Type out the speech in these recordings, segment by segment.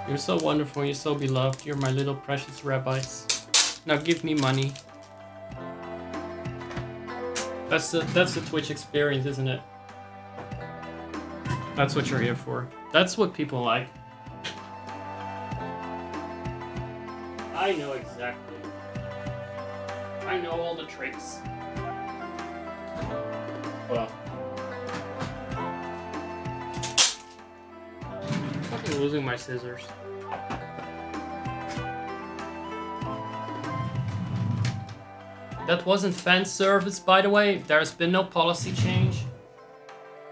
You're so wonderful, you're so beloved, you're my little precious rabbis. Now give me money. That's the Twitch experience, isn't it? That's what you're here for. That's what people like. I know exactly. I know all the tricks. Well. I'm fucking losing my scissors. That wasn't fan service, by the way. There's been no policy change.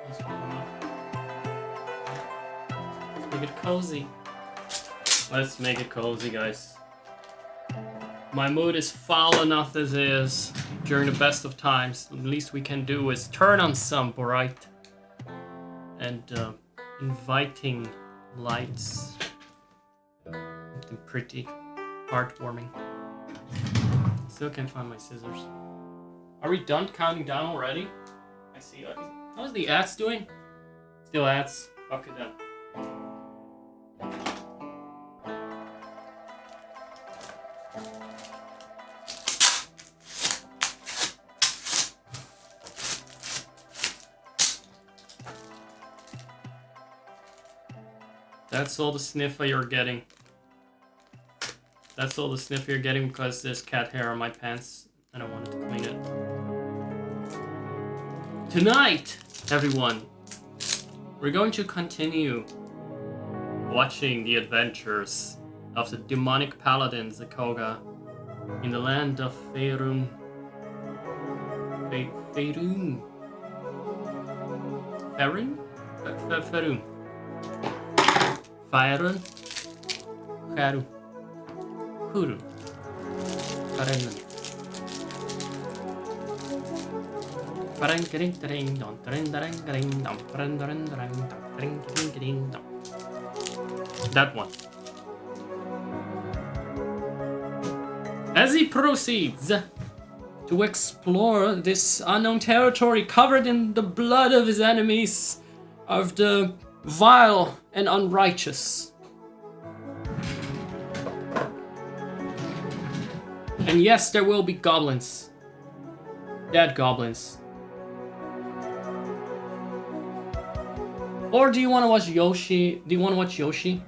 Let's make it cozy. Let's make it cozy, guys. My mood is foul enough as is during the best of times. The least we can do is turn on some bright and inviting lights. Something pretty, heartwarming. Still can't find my scissors. Are we done counting down already? I see. How's the ads doing? Still ads. Fuck it then. That's all the sniffer you're getting. That's all the sniffer you're getting because there's cat hair on my pants and I wanted to clean it. Tonight, everyone, we're going to continue watching the adventures of the demonic paladin Zakoga in the land of Faerun. Faerun? Faerun? Faerun. Faerun? Haru. Huru. Faerun. That one. As he proceeds to explore this unknown territory covered in the blood of his enemies, of the vile and unrighteous. And yes, there will be goblins. Dead goblins. Or do you want to watch Yoshi? Do you want to watch Yoshi?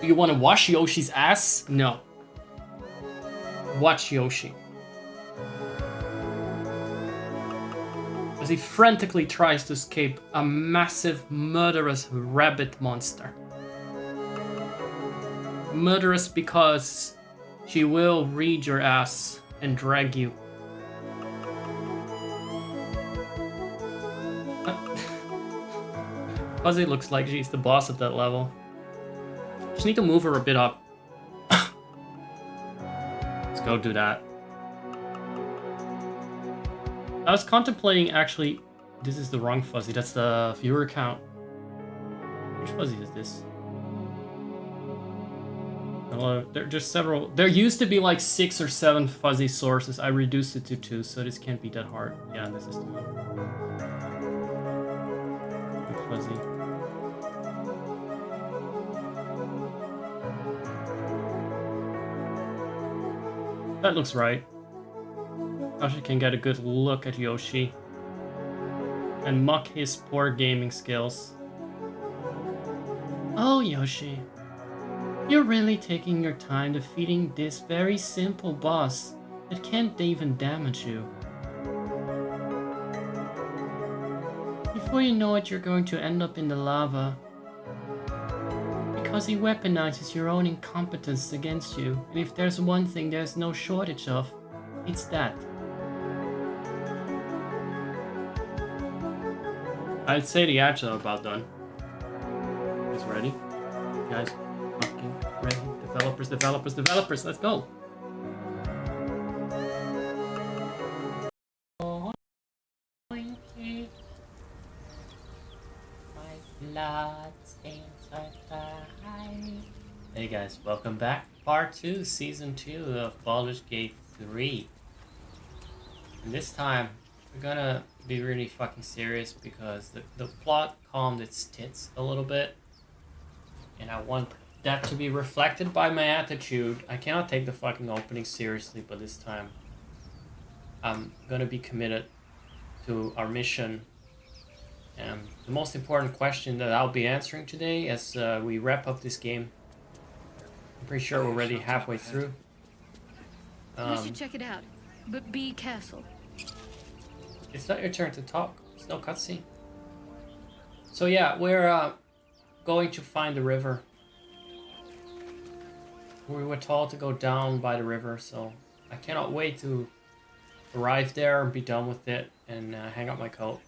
Do you want to wash Yoshi's ass? No. Watch Yoshi. As he frantically tries to escape a massive, murderous rabbit monster. Murderous because she will read your ass and drag you. Fuzzy looks like she's the boss of that level. Just need to move her a bit up. Let's go do that. I was contemplating actually... This is the wrong Fuzzy. That's the viewer count. Which Fuzzy is this? There are just several... There used to be like 6 or 7 Fuzzy sources. I reduced it to 2, so this can't be that hard. Yeah, this is the one. Fuzzy. That looks right. Yoshi can get a good look at Yoshi and mock his poor gaming skills. Oh, Yoshi, you're really taking your time defeating this very simple boss that can't even damage you. Before you know it, you're going to end up in the lava. Because he weaponizes your own incompetence against you, and if there's one thing there's no shortage of, it's that. I'd say the ads are about done. You guys ready? You guys fucking ready? Developers, let's go! Hey guys, welcome back. Part 2, Season 2 of Baldur's Gate 3. And this time, we're gonna be really fucking serious because the plot calmed its tits a little bit. And I want that to be reflected by my attitude. I cannot take the fucking opening seriously, but this time I'm gonna be committed to our mission. And the most important question that I'll be answering today as we wrap up this game. I'm pretty sure we're already halfway through. We should check it out, but be careful. It's not your turn to talk. There's no cutscene. So yeah, we're going to find the river. We were told to go down by the river, so I cannot wait to arrive there and be done with it and hang up my coat.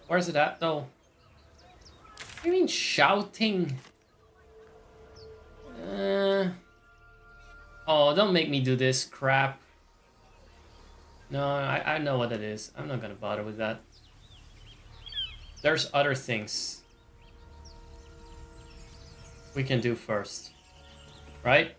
Where's it at, though? What do you mean shouting? Oh, don't make me do this crap. No, I know what it is. I'm not gonna bother with that. There's other things we can do first. Right?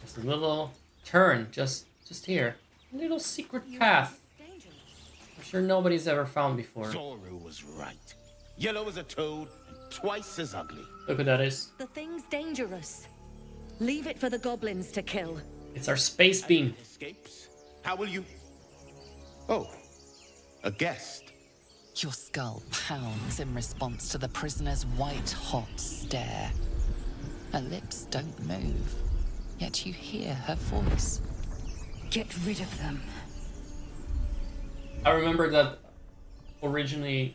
Just a little turn, just here. A little secret path. I'm sure nobody's ever found before. Zoru was right. Yellow as a toad and twice as ugly. Look what that is. The thing's dangerous. Leave it for the goblins to kill. It's our space beam. Escapes? How will you... Oh, a guest. Your skull pounds in response to the prisoner's white-hot stare. Her lips don't move, yet you hear her voice. Get rid of them. I remember that originally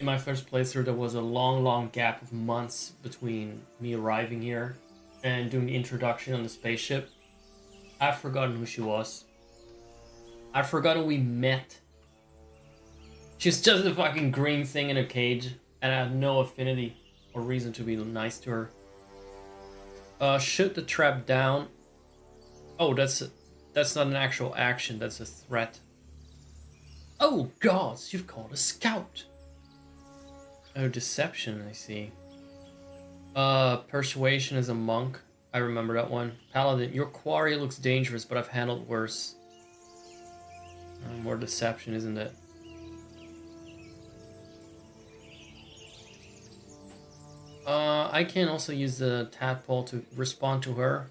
in my first playthrough there was a long gap of months between me arriving here and doing the introduction on the spaceship. I've forgotten who she was. I've forgotten we met. She's just a fucking green thing in a cage, and I have no affinity or reason to be nice to her. Shoot the trap down. Oh, that's not an actual action, that's a threat. Oh gods, you've called a scout. Oh, deception, I see. Persuasion is a monk. I remember that one. Paladin, your quarry looks dangerous, but I've handled worse. More deception, isn't it? I can also use the tadpole to respond to her.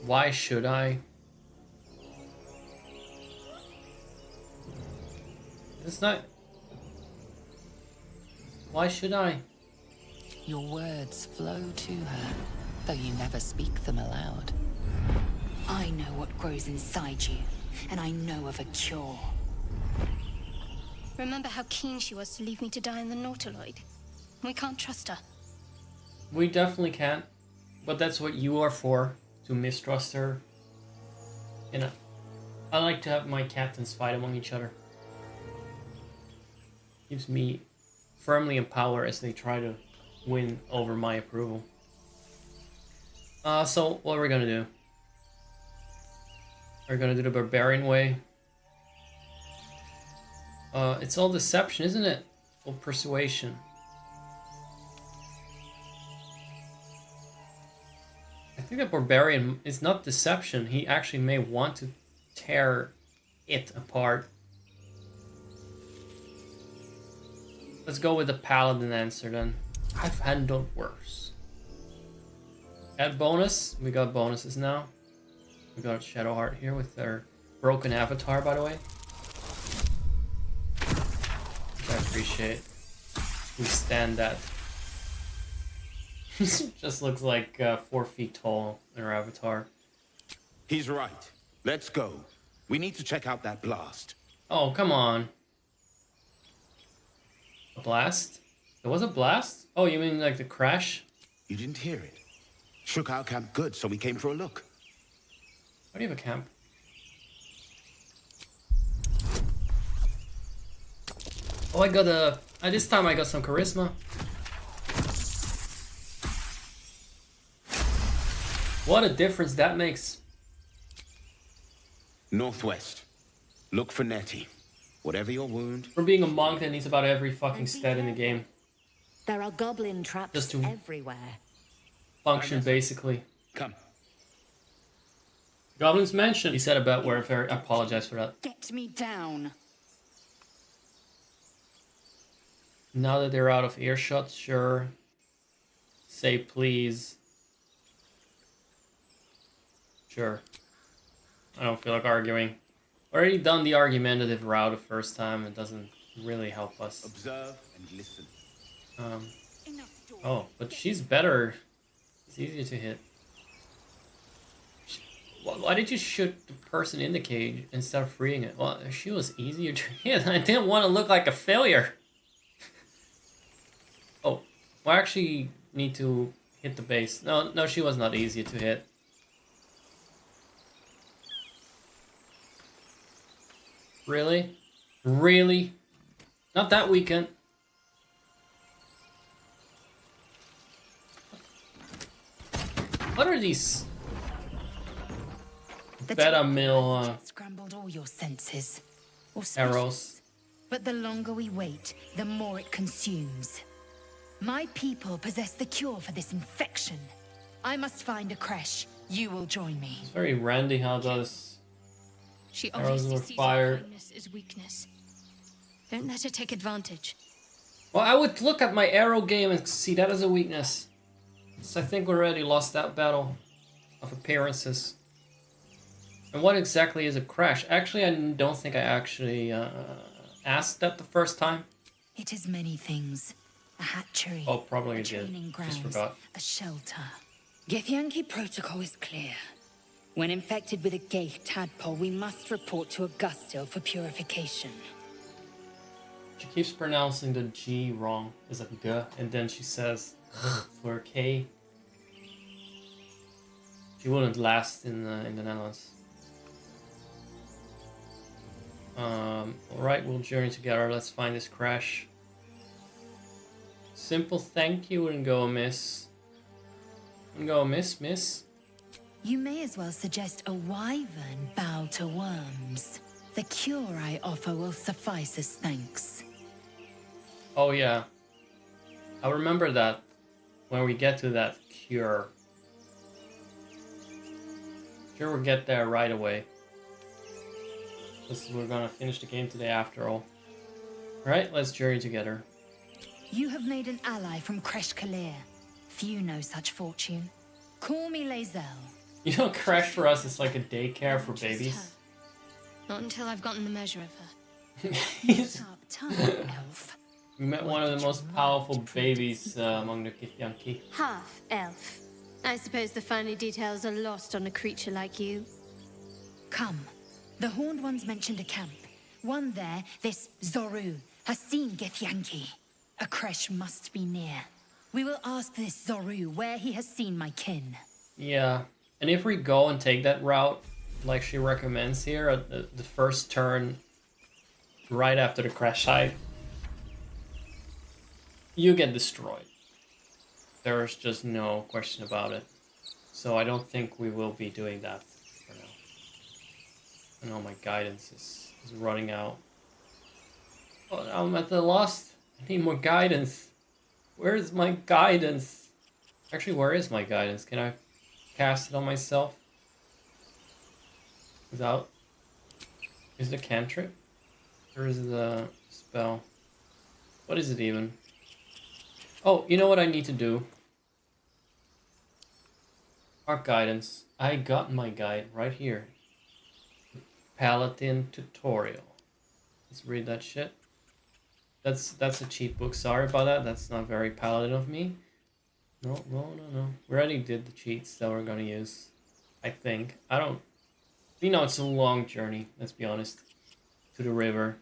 Why should I? It's not... Why should I? Your words flow to her, though you never speak them aloud. I know what grows inside you, and I know of a cure. Remember how keen she was to leave me to die in the Nautiloid? We can't trust her. We definitely can't. But that's what you are for, to mistrust her. You know, I like to have my captains fight among each other. Keeps me firmly in power as they try to win over my approval. So what are we gonna do? We're gonna do the barbarian way. It's all deception, isn't it? Or persuasion. I think that barbarian is not deception. He actually may want to tear it apart. Let's go with the paladin answer then. I've handled worse. Add bonus. We got bonuses now. We got Shadowheart here with their broken avatar, by the way. Which I appreciate. We stand that. Just looks like 4 feet tall in her avatar. He's right. Let's go. We need to check out that blast. Oh, come on. A blast? There was a blast? Oh, you mean like the crash? You didn't hear it. Shook our camp good, so we came for a look. Why do you have a camp? Oh, I got a... this time I got some charisma. What a difference that makes. Northwest. Look for Nettie. Whatever your wound. For being a monk that needs about every fucking stat in the game. There are goblin traps Just to everywhere. function, basically. Come. Goblins mentioned. He said about warfare. I apologize for that. Get me down. Now that they're out of earshot, sure. Say please. Sure. I don't feel like arguing. Already done the argumentative route the first time. It doesn't really help us. Observe and listen. Oh, but she's better. It's easier to hit. Why did you shoot the person in the cage instead of freeing it? Well, she was easier to hit. I didn't want to look like a failure. Oh, well, I actually need to hit the base. No, she was not easier to hit. Really? Really? Not that weekend. What are these? Beta mill scrambled all your senses. Or arrows. But the longer we wait, the more it consumes. My people possess the cure for this infection. I must find a creche. You will join me. It's very Randy how those She arrows obviously were sees fired. kindness as weakness. Don't let her take advantage. Well, I would look at my arrow game and see that as a weakness. So I think we already lost that battle of appearances. And what exactly is a crash? Actually, I don't think I actually asked that the first time. It is many things. A hatchery. Oh, probably a I did. training grounds, Just forgot. a shelter. Githyanki protocol is clear. When infected with a gay tadpole, we must report to Augustil for purification. She keeps pronouncing the G wrong. It's a G, and then she says for K. She wouldn't last in the Netherlands. Alright, we'll journey together. Let's find this crash. Simple thank you wouldn't go amiss. Wouldn't go amiss, miss. You may as well suggest a wyvern bow to worms. The cure I offer will suffice as thanks. Oh yeah. I'll remember that when we get to that cure. Sure we'll get there right away. Because we're gonna finish the game today after all. Alright, let's journey together. You have made an ally from Creche Kalir. Few know such fortune. Call me Lae'zel. You know, Crash for us is like a daycare for Trust babies. her. Not until I've gotten the measure of her. Sharp tongue, elf. We met one of the most powerful babies among the Githyanki. Half elf. I suppose the finer details are lost on a creature like you. Come. The Horned Ones mentioned a camp. One there, this Zoru, has seen Githyanki. A creche must be near. We will ask this Zoru where he has seen my kin. Yeah, and if we go and take that route, like she recommends here, at the first turn, right after the crash site, you get destroyed. There's just no question about it. So I don't think we will be doing that for now. I know my guidance is running out. Oh, I'm at the lost. I need more guidance. Where's my guidance? Actually, where is my guidance? Can I cast it on myself? Without... Is it a cantrip? Or is it a spell? What is it even? Oh, you know what I need to do? Our guidance. I got my guide right here. Paladin tutorial. Let's read that shit. That's a cheat book. Sorry about that. That's not very paladin of me. No. We already did the cheats that we're gonna use. I think. I don't... You know, it's a long journey, let's be honest. To the river.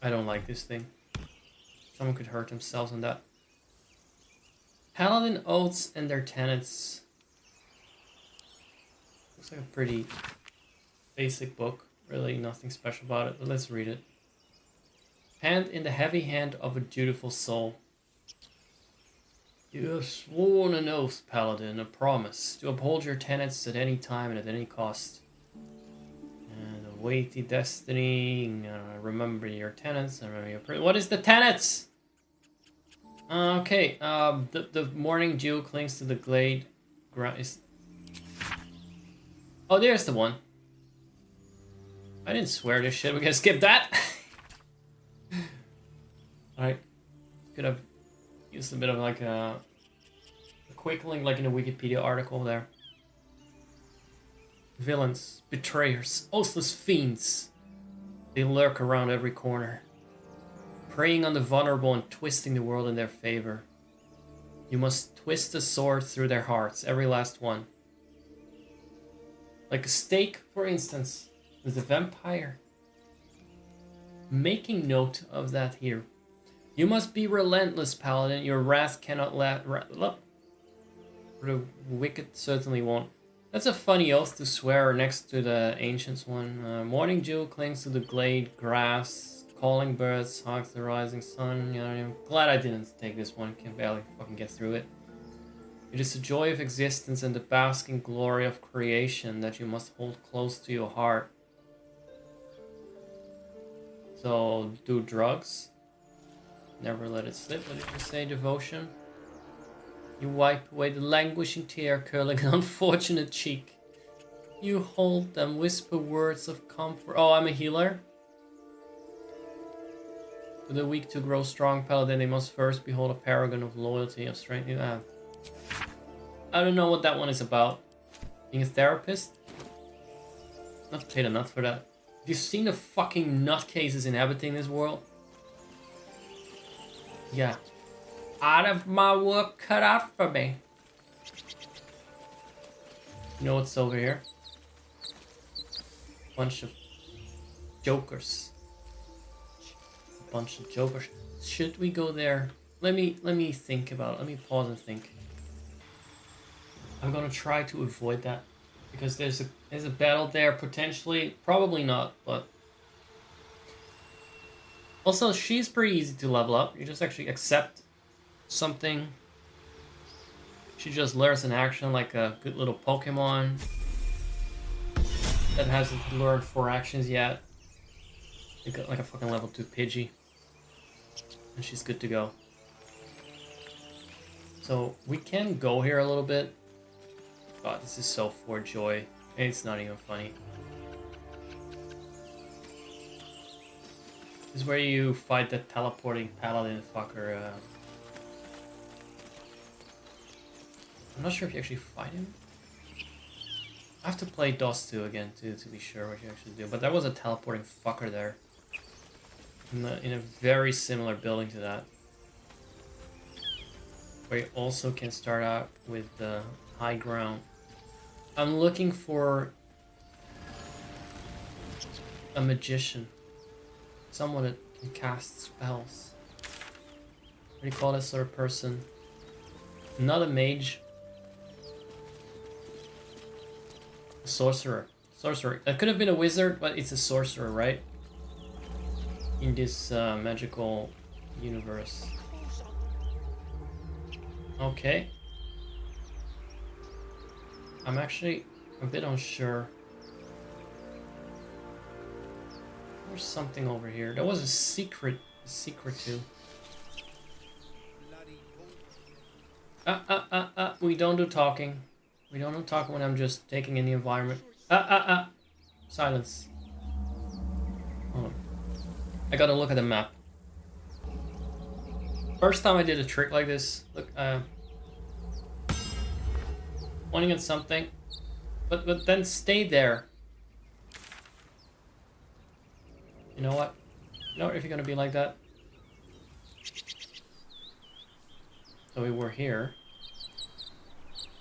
I don't like this thing. Someone could hurt themselves on that. Paladin Oaths and their tenets. Looks like a pretty basic book. Really nothing special about it, but let's read it. Hand in the heavy hand of a dutiful soul. You have sworn an oath, Paladin, a promise, to uphold your tenets at any time and at any cost. And a weighty destiny, remember your tenets, and remember your... What is the tenets? Okay, the morning dew clings to the glade. Oh, there's the one. I didn't swear this shit, we can skip that. Alright, Could have used a bit of like a quick link, like in a Wikipedia article there. Villains, betrayers, oathless fiends. They lurk around every corner, preying on the vulnerable and twisting the world in their favor. You must twist the sword through their hearts, every last one. Like a stake, for instance, with a vampire. Making note of that here. You must be relentless, Paladin. Your wrath cannot the wicked certainly won't. That's a funny oath to swear next to the ancients one. Morning dew clings to the glade grass. Calling birds hawks the rising sun. You know, I'm glad I didn't take this one. Can barely fucking get through it. It is the joy of existence and the basking glory of creation that you must hold close to your heart. So, do drugs. Never let it slip. What did you say? Devotion. You wipe away the languishing tear curling an unfortunate cheek. You hold them, whisper words of comfort. Oh, I'm a healer. For the weak to grow strong, Paladin, they must first behold a paragon of loyalty, of strength. I don't know what that one is about. Being a therapist? Not paid enough for that. Have you seen the fucking nutcases inhabiting this world? Yeah. Out of my work cut out for me. You know what's over here? Bunch of jokers. A bunch of jokers. Should we go there? Let me think about it. Let me pause and think. I'm gonna try to avoid that because there's a battle there potentially. Probably not, but also she's pretty easy to level up. You just actually accept something. She just learns an action like a good little Pokemon that hasn't learned 4 actions yet. Like a fucking level 2 Pidgey. And she's good to go. So we can go here a little bit. God, this is so for joy. It's not even funny. This is where you fight the teleporting paladin fucker. I'm not sure if you actually fight him. I have to play DOS 2 again to be sure what you actually do. But there was a teleporting fucker there. In a very similar building to that. Where you also can start out with the high ground. I'm looking for a magician. Someone that can cast spells. What do you call that sort of person? Not a mage. A sorcerer. Sorcerer. That could have been a wizard, but it's a sorcerer, right? In this magical universe. Okay. I'm actually a bit unsure. There's something over here. There was a secret too. We don't do talking. We don't do talking when I'm just taking in the environment. Silence. Hold on. I gotta look at the map. First time I did a trick like this, look, pointing at something, but then stay there. You know what? You know if you're gonna be like that. So we were here.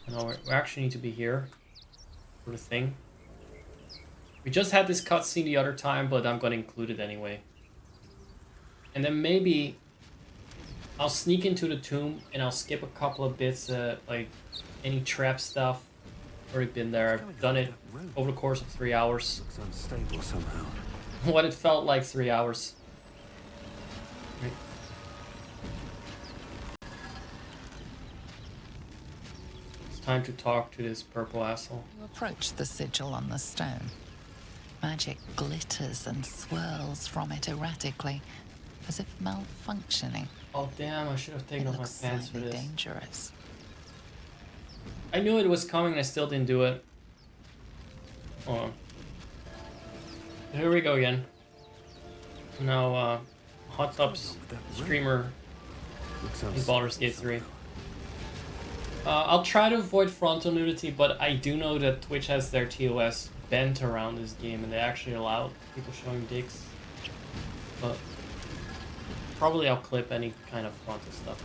No, we actually need to be here for the thing. We just had this cutscene the other time, but I'm gonna include it anyway. And then maybe I'll sneak into the tomb and I'll skip a couple of bits, like any trap stuff. Already been there. I've done it over the course of 3 hours. Looks unstable somehow. What it felt like 3 hours. Right. It's time to talk to this purple asshole. You approach the sigil on the stone. Magic glitters and swirls from it erratically, as if malfunctioning. Oh damn, I should have taken off my pants for this. Dangerous. I knew it was coming and I still didn't do it. Hold on. Here we go again. Now, Hot Tub's streamer in Baldur's Gate 3. I'll try to avoid frontal nudity, but I do know that Twitch has their TOS bent around this game, and they actually allow people showing dicks. But probably I'll clip any kind of frontal stuff,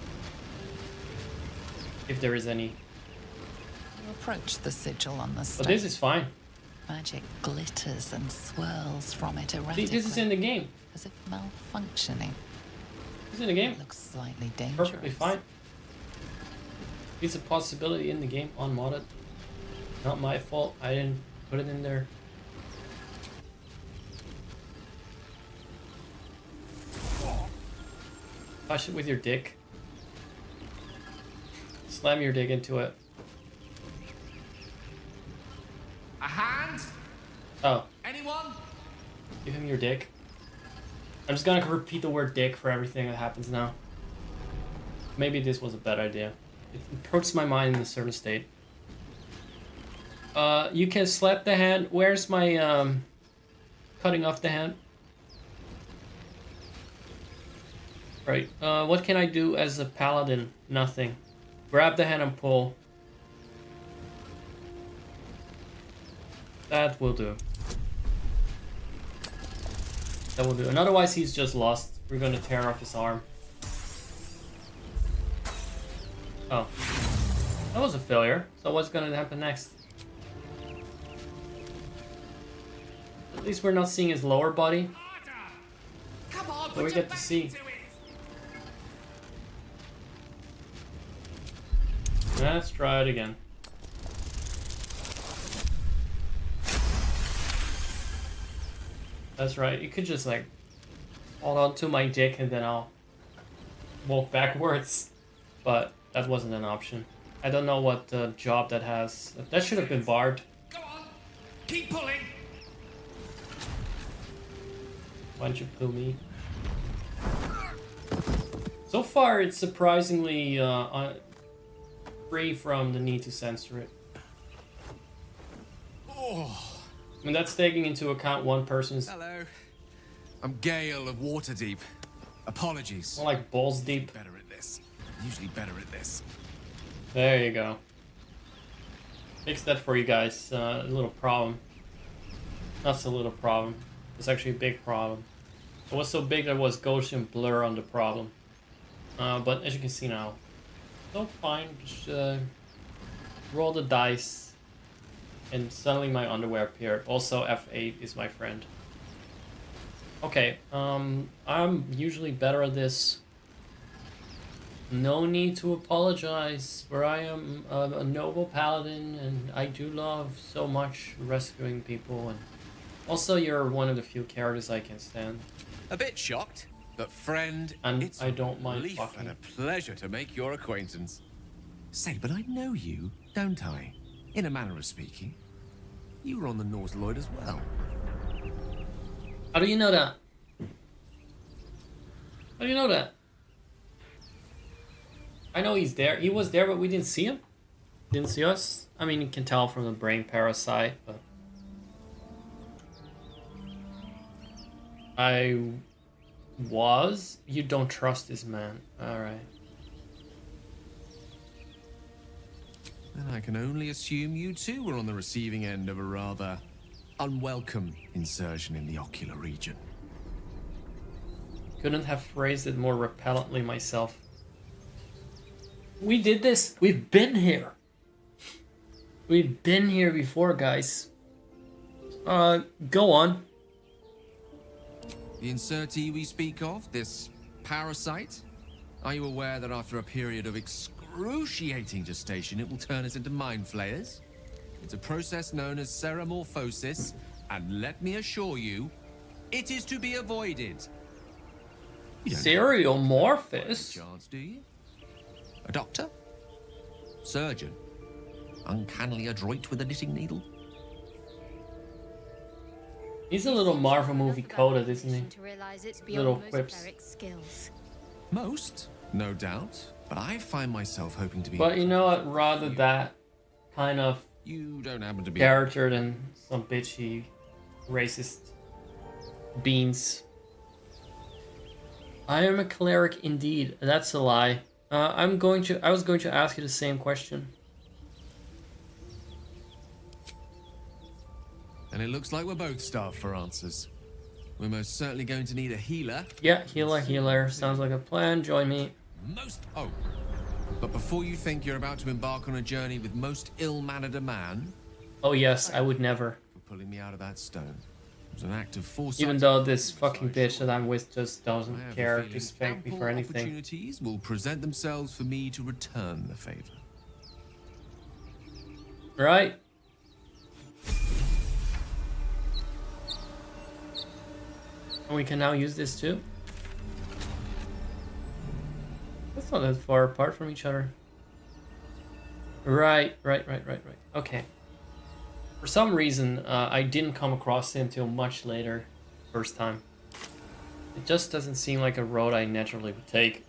if there is any. You approach the sigil on the stone. But this is fine. Magic glitters and swirls from it See, erratically. this is in the game. As if malfunctioning. It's in the game. It looks slightly dangerous. Perfectly fine. It's a possibility in the game, unmodded. Not my fault. I didn't put it in there. Touch it with your dick. Slam your dick into it. A hand? Oh, Anyone? give him your dick. I'm just gonna repeat the word dick for everything that happens now. Maybe this was a bad idea. It puts my mind in a certain state. You can slap the hand. Where's my cutting off the hand? Right. What can I do as a paladin? Nothing. Grab the hand and pull. That will do. That will do. And otherwise he's just lost. We're gonna tear off his arm. Oh. That was a failure. So what's gonna happen next? At least we're not seeing his lower body. Come on, So we get to see. Let's try it again. That's right. You could just like hold on to my dick and then I'll walk backwards. But that wasn't an option. I don't know what job that has. That should have been barred. Go on. Keep pulling. Why don't you pull me? So far, it's surprisingly free from the need to censor it. Oh. I mean, that's taking into account one person's Hello. I'm Gale of Waterdeep. Apologies. more like balls deep. Better at this. Usually better at this. There you go. Fix that for you guys. A little problem. Not so little problem. It's actually a big problem. It was so big there was Gaussian blur on the problem. But as you can see now, so fine. Just roll the dice. And suddenly my underwear appeared. Also, F8 is my friend. Okay, I'm usually better at this. No need to apologize, for I am a noble paladin, and I do love so much rescuing people. And also, you're one of the few characters I can stand. A bit shocked, but friend, And it's I don't a mind relief fucking. and a pleasure to make your acquaintance. Say, but I know you, don't I? In a manner of speaking. You were on the North Lloyd as well. How do you know that? How do you know that? I know he's there. He was there, but we didn't see him. Didn't see us. I mean, you can tell from the brain parasite, but I was. You don't trust this man. All right. And I can only assume you too were on the receiving end of a rather unwelcome insertion in the ocular region. Couldn't have phrased it more repellently myself. We did this. We've been here. We've been here before, guys. Go on. The insertee we speak of, this parasite, are you aware that after a period of excruciating gestation, it will turn us into mind flayers? It's a process known as ceramorphosis, and let me assure you, it is to be avoided. You don't Seriomorphous? chance, do you? A doctor? Surgeon? Uncannily adroit with a knitting needle? He's a little Marvel movie coded, isn't he? To realize it's Little beyond most quips. cleric skills. Most, no doubt. But I find myself hoping to be... But you know what? Rather that kind of You don't happen to be... character than some bitchy racist beans. I am a cleric indeed. That's a lie. I was going to ask you the same question. And it looks like we're both starved for answers. We're most certainly going to need a healer. Yeah, healer. Sounds like a plan. Join me. Oh. But before you think you're about to embark on a journey with most ill-mannered a man... Oh yes, I would never. ...for pulling me out of that stone. It was an act of foresight. Even though this fucking bitch that I'm with just doesn't care to spank me for anything. Opportunities will present themselves for me to return the favor. Right? And we can now use this too. That's not that far apart from each other. Right. Okay. For some reason, I didn't come across it until much later, first time. It just doesn't seem like a road I naturally would take.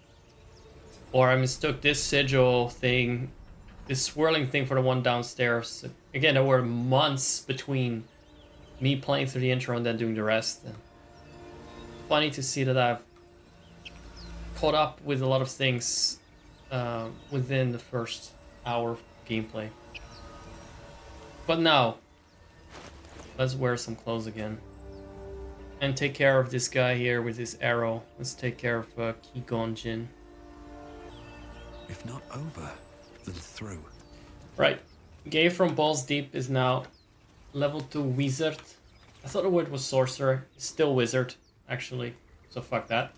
Or I mistook this sigil thing, this swirling thing for the one downstairs. Again, there were months between me playing through the intro and then doing the rest. Funny to see that I've caught up with a lot of things within the first hour of gameplay. But now, let's wear some clothes again. And take care of this guy here with his arrow. Let's take care of Ki-Gon-Jinn. If not over, then through. Right. Gay from Balls Deep is now level 2 wizard. I thought the word was sorcerer. It's still wizard, actually. So fuck that.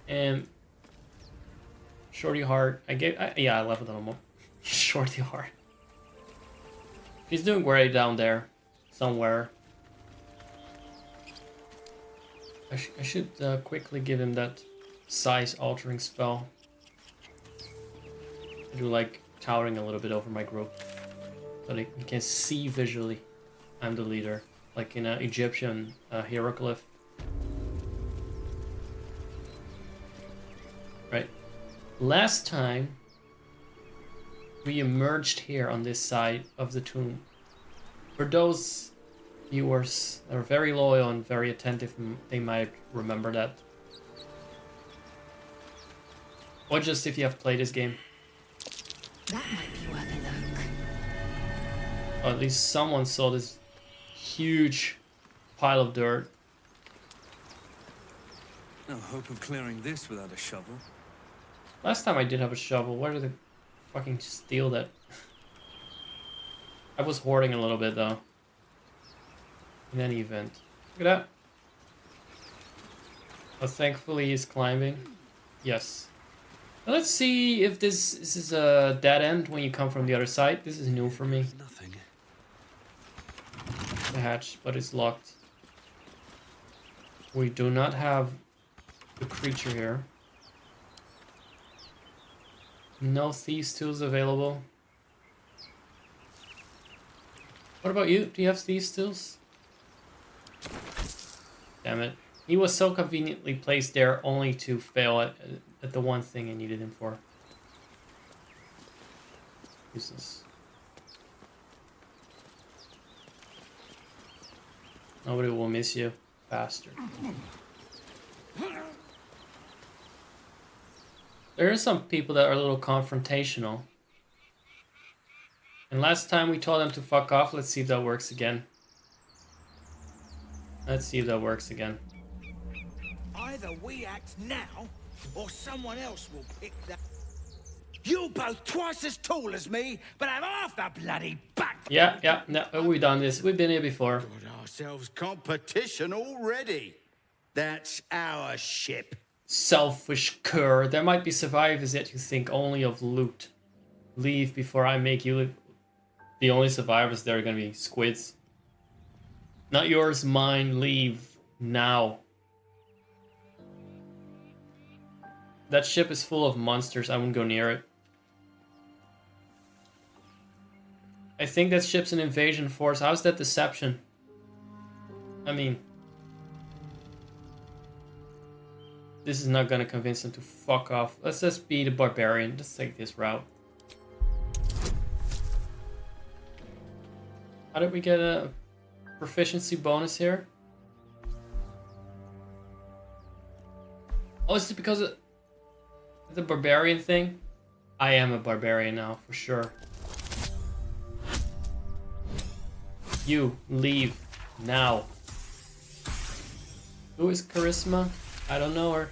And Shorty Heart. I leveled him up. Shorty Heart. He's doing great down there. Somewhere. I should quickly give him that size altering spell. I do like towering a little bit over my group. So they can see visually I'm the leader. Like in an Egyptian hieroglyph. Right. Last time we emerged here on this side of the tomb. For those viewers that are very loyal and very attentive, they might remember that. Or just if you have played this game. That might be worth a look. Or at least someone saw this huge pile of dirt. No hope of clearing this without a shovel. Last time I did have a shovel. Where did they fucking steal that? I was hoarding a little bit though. In any event. Look at that. Oh, thankfully he's climbing. Yes. Now let's see if this is a dead end when you come from the other side. This is new for me. Nothing. The hatch, but it's locked. We do not have the creature here. No thieves tools available. What about you? Do you have thieves tools? Damn it. He was so conveniently placed there only to fail at the one thing I needed him for. Useless. Nobody will miss you, bastard. There are some people that are a little confrontational. And last time we told them to fuck off. Let's see if that works again. Let's see if that works again. Either we act now, or someone else will pick that. You're both twice as tall as me, but have half the bloody back. Yeah, no, we've done this. We've been here before. Got ourselves competition already. That's our ship. Selfish cur. There might be survivors yet who think only of loot. Leave before I make you live. The only survivors there are gonna be squids. Not yours, mine. Leave now. That ship is full of monsters. I wouldn't go near it. I think that ship's an invasion force. How's that deception? I mean, this is not gonna convince them to fuck off. Let's just be the barbarian. Let's take this route. How did we get a proficiency bonus here? Oh, is it because of the barbarian thing? I am a barbarian now, for sure. You, leave. Now. Who is Charisma? I don't know her.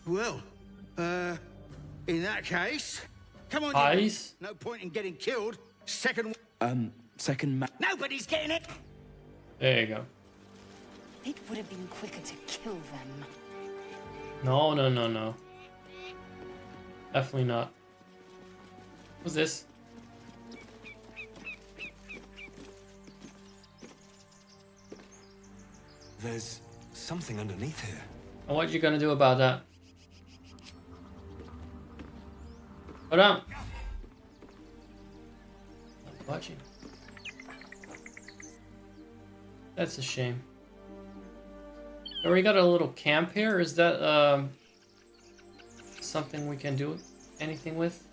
Well, in that case, come on. Eyes? No point in getting killed. Second Second Nobody's getting it. There you go. It would have been quicker to kill them. No, no, no, no. Definitely not. What's this? There's something underneath here. And what you gonna do about that? Hold on. Not budging. That's a shame. So we got a little camp here. Is that something we can do anything with?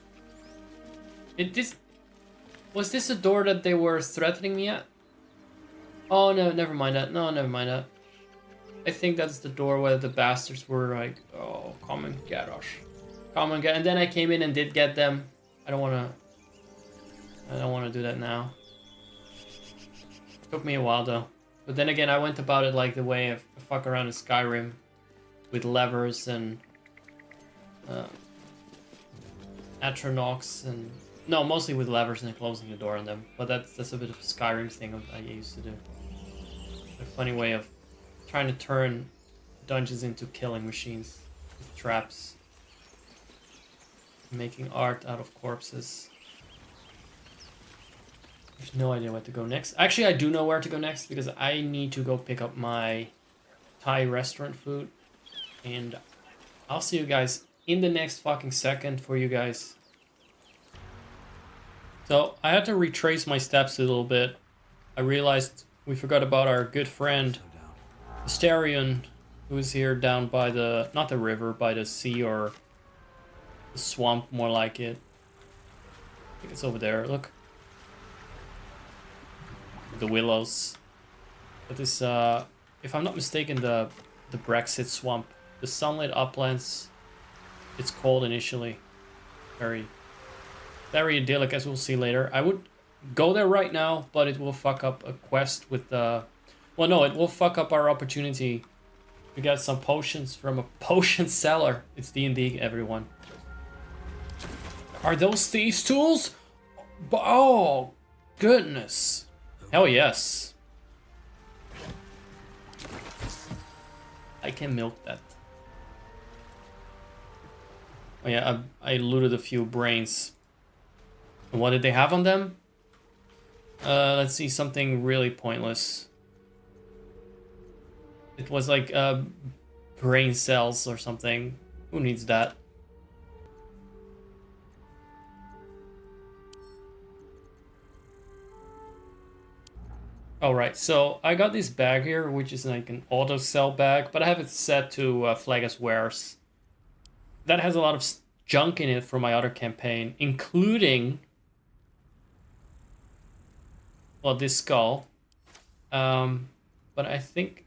Was this a door that they were threatening me at? Oh no, never mind that. No, never mind that. I think that's the door where the bastards were like, oh, come and get us. Come and get, and then I came in and did get them. I don't wanna do that now. Took me a while though. But then again, I went about it like the way of fuck around in Skyrim with levers and Atronox and no, mostly with levers and closing the door on them. But that's a bit of a Skyrim thing I used to do. A funny way of trying to turn dungeons into killing machines with traps, making art out of corpses. I have no idea where to go next. Actually, I do know where to go next because I need to go pick up my Thai restaurant food. And I'll see you guys in the next fucking second for you guys. So I had to retrace my steps a little bit. I realized we forgot about our good friend, Asterion, who's here down by the, not the river, by the sea or the swamp, more like it. I think it's over there, look. The willows. That is, if I'm not mistaken, the Brexit swamp. The sunlit uplands, it's cold initially. Very idyllic, as we'll see later. I would go there right now, but it will fuck up a quest with the... Well, no, it will fuck up our opportunity to get some potions from a potion seller. It's D&D, everyone. Are those thieves' tools? Oh, goodness. Hell yes. I can milk that. Oh yeah, I looted a few brains. And what did they have on them? Let's see, something really pointless. It was like brain cells or something. Who needs that? Alright, so I got this bag here, which is like an auto sell bag, but I have it set to flag as wares. That has a lot of junk in it from my other campaign, including, well, this skull. But I think,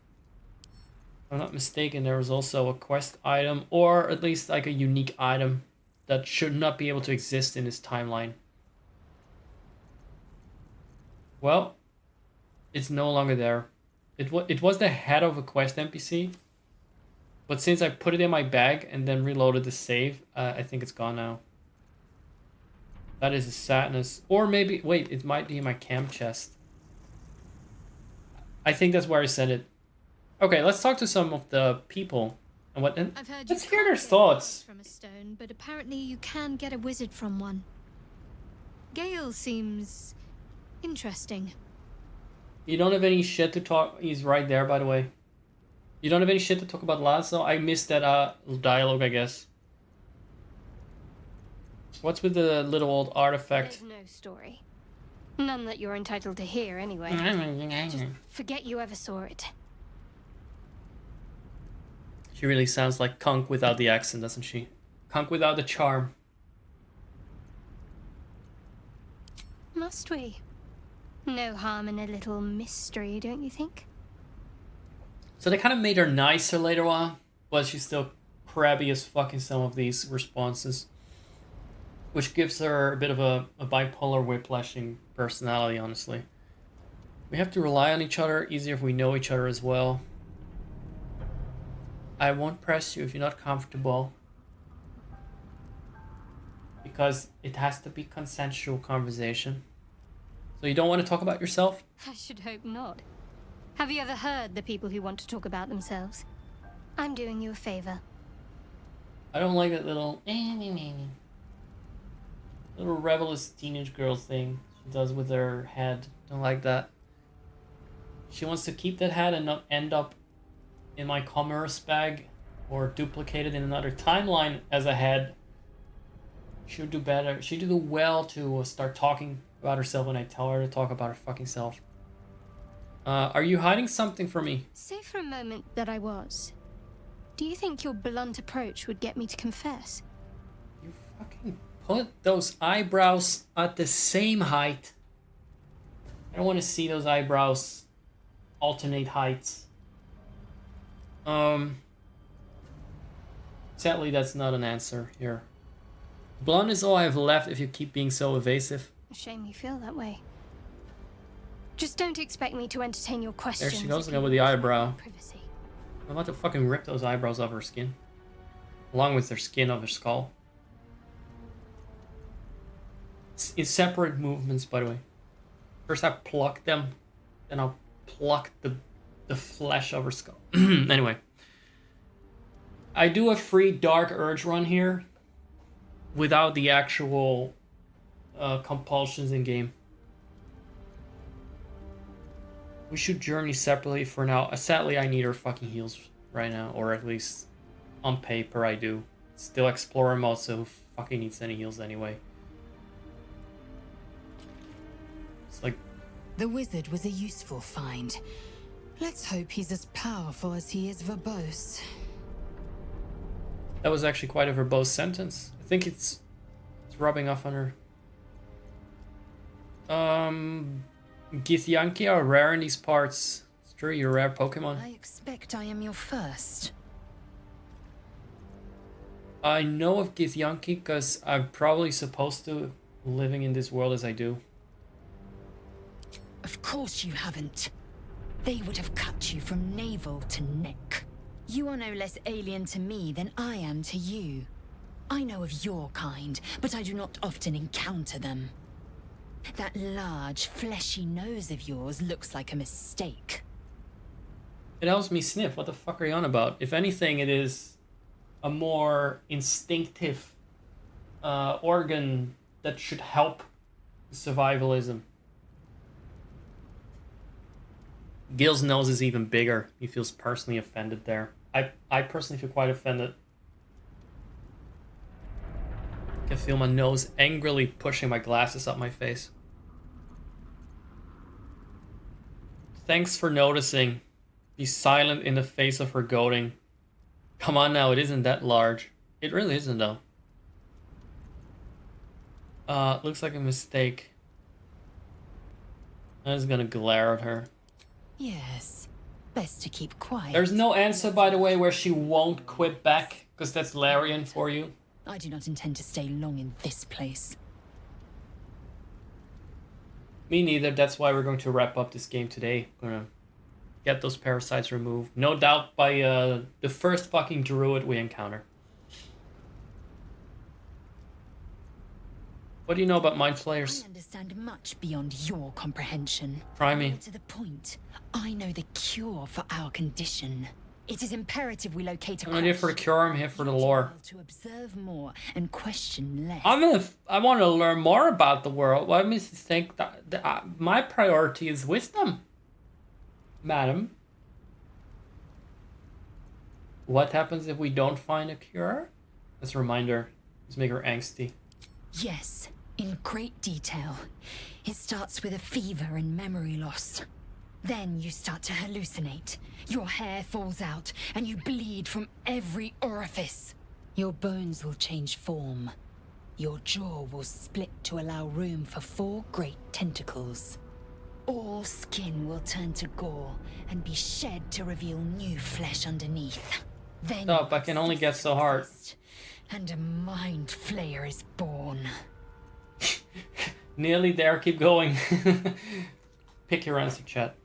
if I'm not mistaken, there was also a quest item, or at least like a unique item that should not be able to exist in this timeline. Well, it's no longer there. It was the head of a quest NPC, but since I put it in my bag and then reloaded the save, I think it's gone now. That is a sadness. Or maybe, wait, it might be in my camp chest. I think that's where I said it. Okay, let's talk to some of the people. And what? And I've heard let's hear their thoughts. From a stone, but apparently you can get a wizard from one. Gale seems interesting. You don't have any shit to talk. He's right there, by the way. You don't have any shit to talk about Lazo? I missed that dialogue, I guess. What's with the little old artifact? There's no story. None that you're entitled to hear, anyway. Just forget you ever saw it. She really sounds like Kunk without the accent, doesn't she? Kunk without the charm. Must we? No harm in a little mystery, don't you think? So they kind of made her nicer later on. but she's still crabby as fuck in some of these responses, which gives her a bit of a bipolar whiplashing personality, honestly. We have to rely on each other, easier if we know each other as well. I won't press you if you're not comfortable, because it has to be consensual conversation. So you don't want to talk about yourself? I should hope not. Have you ever heard the people who want to talk about themselves? I'm doing you a favor. I don't like that little little rebellious teenage girl thing she does with her head. Don't like that. She wants to keep that head and not end up in my commerce bag or duplicated in another timeline as a head. She would do better. She'd do well to start talking about herself when I tell her to talk about her fucking self. Are you hiding something from me? Say for a moment that I was. Do you think your blunt approach would get me to confess? You fucking put those eyebrows at the same height. I don't want to see those eyebrows alternate heights. Sadly, that's not an answer here. Blonde is all I have left if you keep being so evasive. A shame you feel that way. Just don't expect me to entertain your questions. There she goes again with the eyebrow. I'm about to fucking rip those eyebrows off her skin. Along with their skin of her skull. In separate movements, by the way. First I pluck them, then I'll pluck the flesh of her skull. Anyway. I do a free Dark Urge run here. Without the actual compulsions in game. We should journey separately for now. Sadly, I need her fucking heals right now. Or at least on paper I do. Still Explorer mode, so who fucking needs any heals anyway? It's like... The wizard was a useful find. Let's hope he's as powerful as he is verbose. That was actually quite a verbose sentence. I think it's rubbing off on her. Githyanki are rare in these parts. It's true, you're a rare Pokemon. I expect I am your first. I know of Githyanki because I'm probably supposed to, living in this world as I do. Of course you haven't. They would have cut you from navel to neck. You are no less alien to me than I am to you. I know of your kind, but I do not often encounter them. That large, fleshy nose of yours looks like a mistake. It helps me sniff. What the fuck are you on about? If anything, it is a more instinctive organ that should help survivalism. Gil's nose is even bigger. He feels personally offended there. I personally feel quite offended. I can feel my nose angrily pushing my glasses up my face. Thanks for noticing. Be silent in the face of her goading. Come on now, it isn't that large. It really isn't though. Looks like a mistake. I'm just gonna glare at her. Yes, best to keep quiet. There's no answer, by the way, where she won't quit back, because that's Larian for you. I do not intend to stay long in this place. Me neither. That's why we're going to wrap up this game today. We're gonna get those parasites removed. No doubt by the first fucking druid we encounter. What do you know about mind flayers? I understand much beyond your comprehension. Try me. More to the point, I know the cure for our condition. It is imperative we locate a I'm not here for the cure, I'm here for the lore. To observe more and question less. I want to learn more about the world. What makes you think that my priority is wisdom, madam? What happens if we don't find a cure? That's a reminder. Let's make her angsty. Yes, in great detail. It starts with a fever and memory loss. Then you start to hallucinate. Your hair falls out, and you bleed from every orifice. Your bones will change form. Your jaw will split to allow room for 4 great tentacles. All skin will turn to gore and be shed to reveal new flesh underneath. Then Stop, I can only get so hard. and a mind flayer is born. Nearly there, keep going. Pick your answer, chat.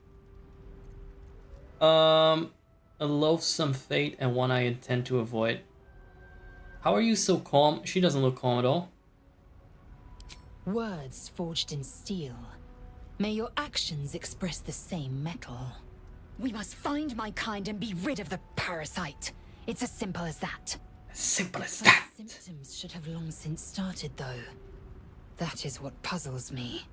A loathsome fate and one I intend to avoid. How are you so calm? She doesn't look calm at all. Words forged in steel. May your actions express the same metal. We must find my kind and be rid of the parasite. It's as simple as that. As simple as But that. symptoms should have long since started, though. That is what puzzles me.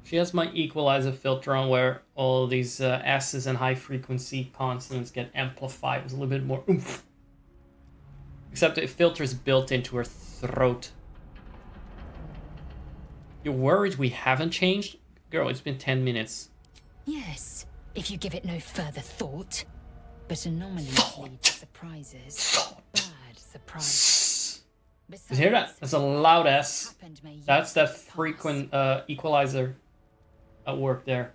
She has my equalizer filter on where all these S's and high frequency consonants get amplified with a little bit more oomph. Except the filter is built into her throat. You're worried we haven't changed? Girl, it's been 10 minutes. Yes, if you give it no further thought. But anomalies lead to surprises. Bad surprises. You hear that? That's a loud S. Happened may That's yet that frequent equalizer at work there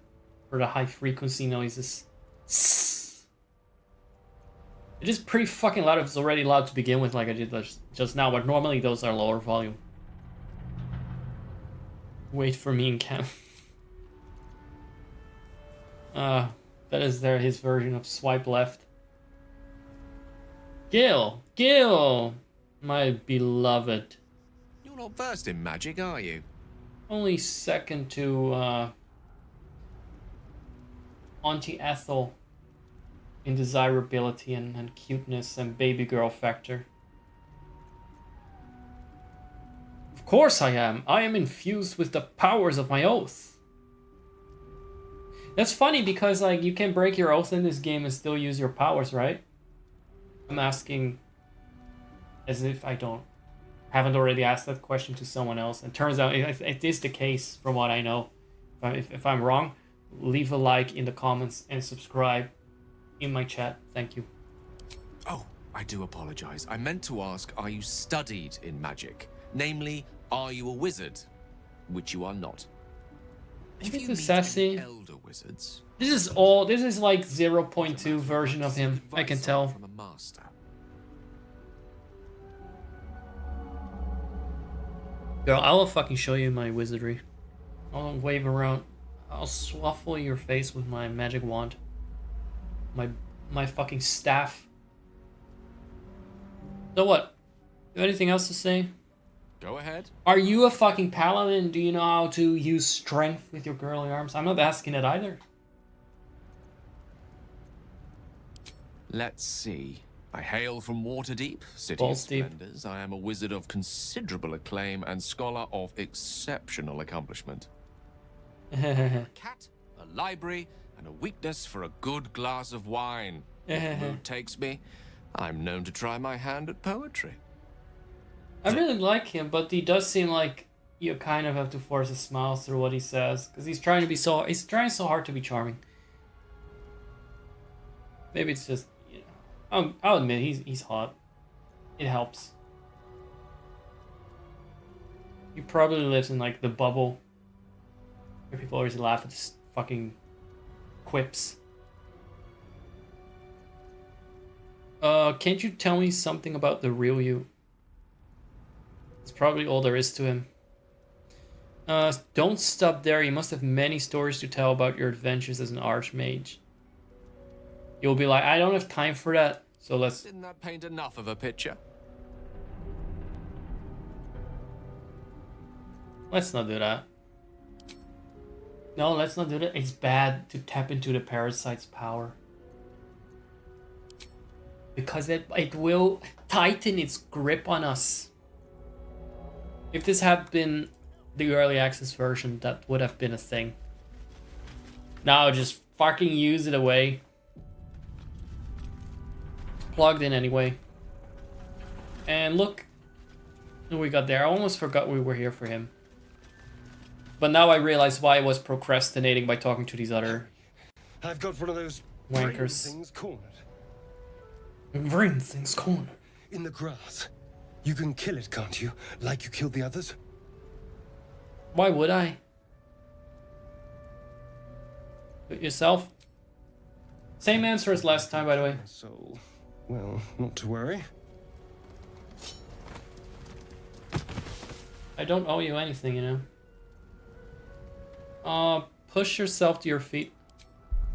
for the high frequency noises. It is pretty fucking loud if it's already loud to begin with, like I did just now, but normally those are lower volume. Wait for me and Cam. That is his version of swipe left. Gil, my beloved. You're not versed in magic, are you? Only second to Auntie Ethel in desirability and cuteness and baby girl factor. Of course I am. I am infused with the powers of my oath. That's funny because like you can break your oath in this game and still use your powers, right? I'm asking as if I haven't already asked that question to someone else, and turns out it is the case from what I know. If I'm wrong, leave a like in the comments and subscribe in my chat. Thank you. Oh, I do apologize. I meant to ask, are you studied in magic? Namely, are you a wizard? Which you are not. If you too meet sassy. any elder wizards, This is like 0.2 version of him, I can tell. from a master. Girl, I will fucking show you my wizardry. I'll wave around. I'll swaffle your face with my magic wand. My fucking staff. So what? You have anything else to say? Go ahead. Are you a fucking paladin? Do you know how to use strength with your girly arms? I'm not asking it either. Let's see. I hail from Waterdeep, City Balls of deep. Splendors. I am a wizard of considerable acclaim and scholar of exceptional accomplishment. A cat, a library, and a weakness for a good glass of wine. If the mood takes me, I'm known to try my hand at poetry. I really like him, but he does seem like you kind of have to force a smile through what he says, because he's trying so hard to be charming. Maybe it's just, you know, I'll admit he's hot. It helps. He probably lives in like the bubble where people always laugh at his fucking quips. Can't you tell me something about the real you? It's probably all there is to him. Don't stop there. You must have many stories to tell about your adventures as an archmage. You'll be like, I don't have time for that. So Didn't that paint enough of a picture? let's not do that. No, let's not do that. It's bad to tap into the parasite's power. Because it will tighten its grip on us. If this had been the early access version, that would have been a thing. Now just fucking use it away. It's plugged in anyway. And look who we got there. I almost forgot we were here for him. But now I realize why I was procrastinating by talking to these other I've got one of those wankers. brain things cornered Brain things corner. in the grass. You can kill it, can't you? Like you killed the others? Why would I? Do it yourself? Same answer as last time, by the way. So, Well, not to worry. I don't owe you anything, you know. Push yourself to your feet.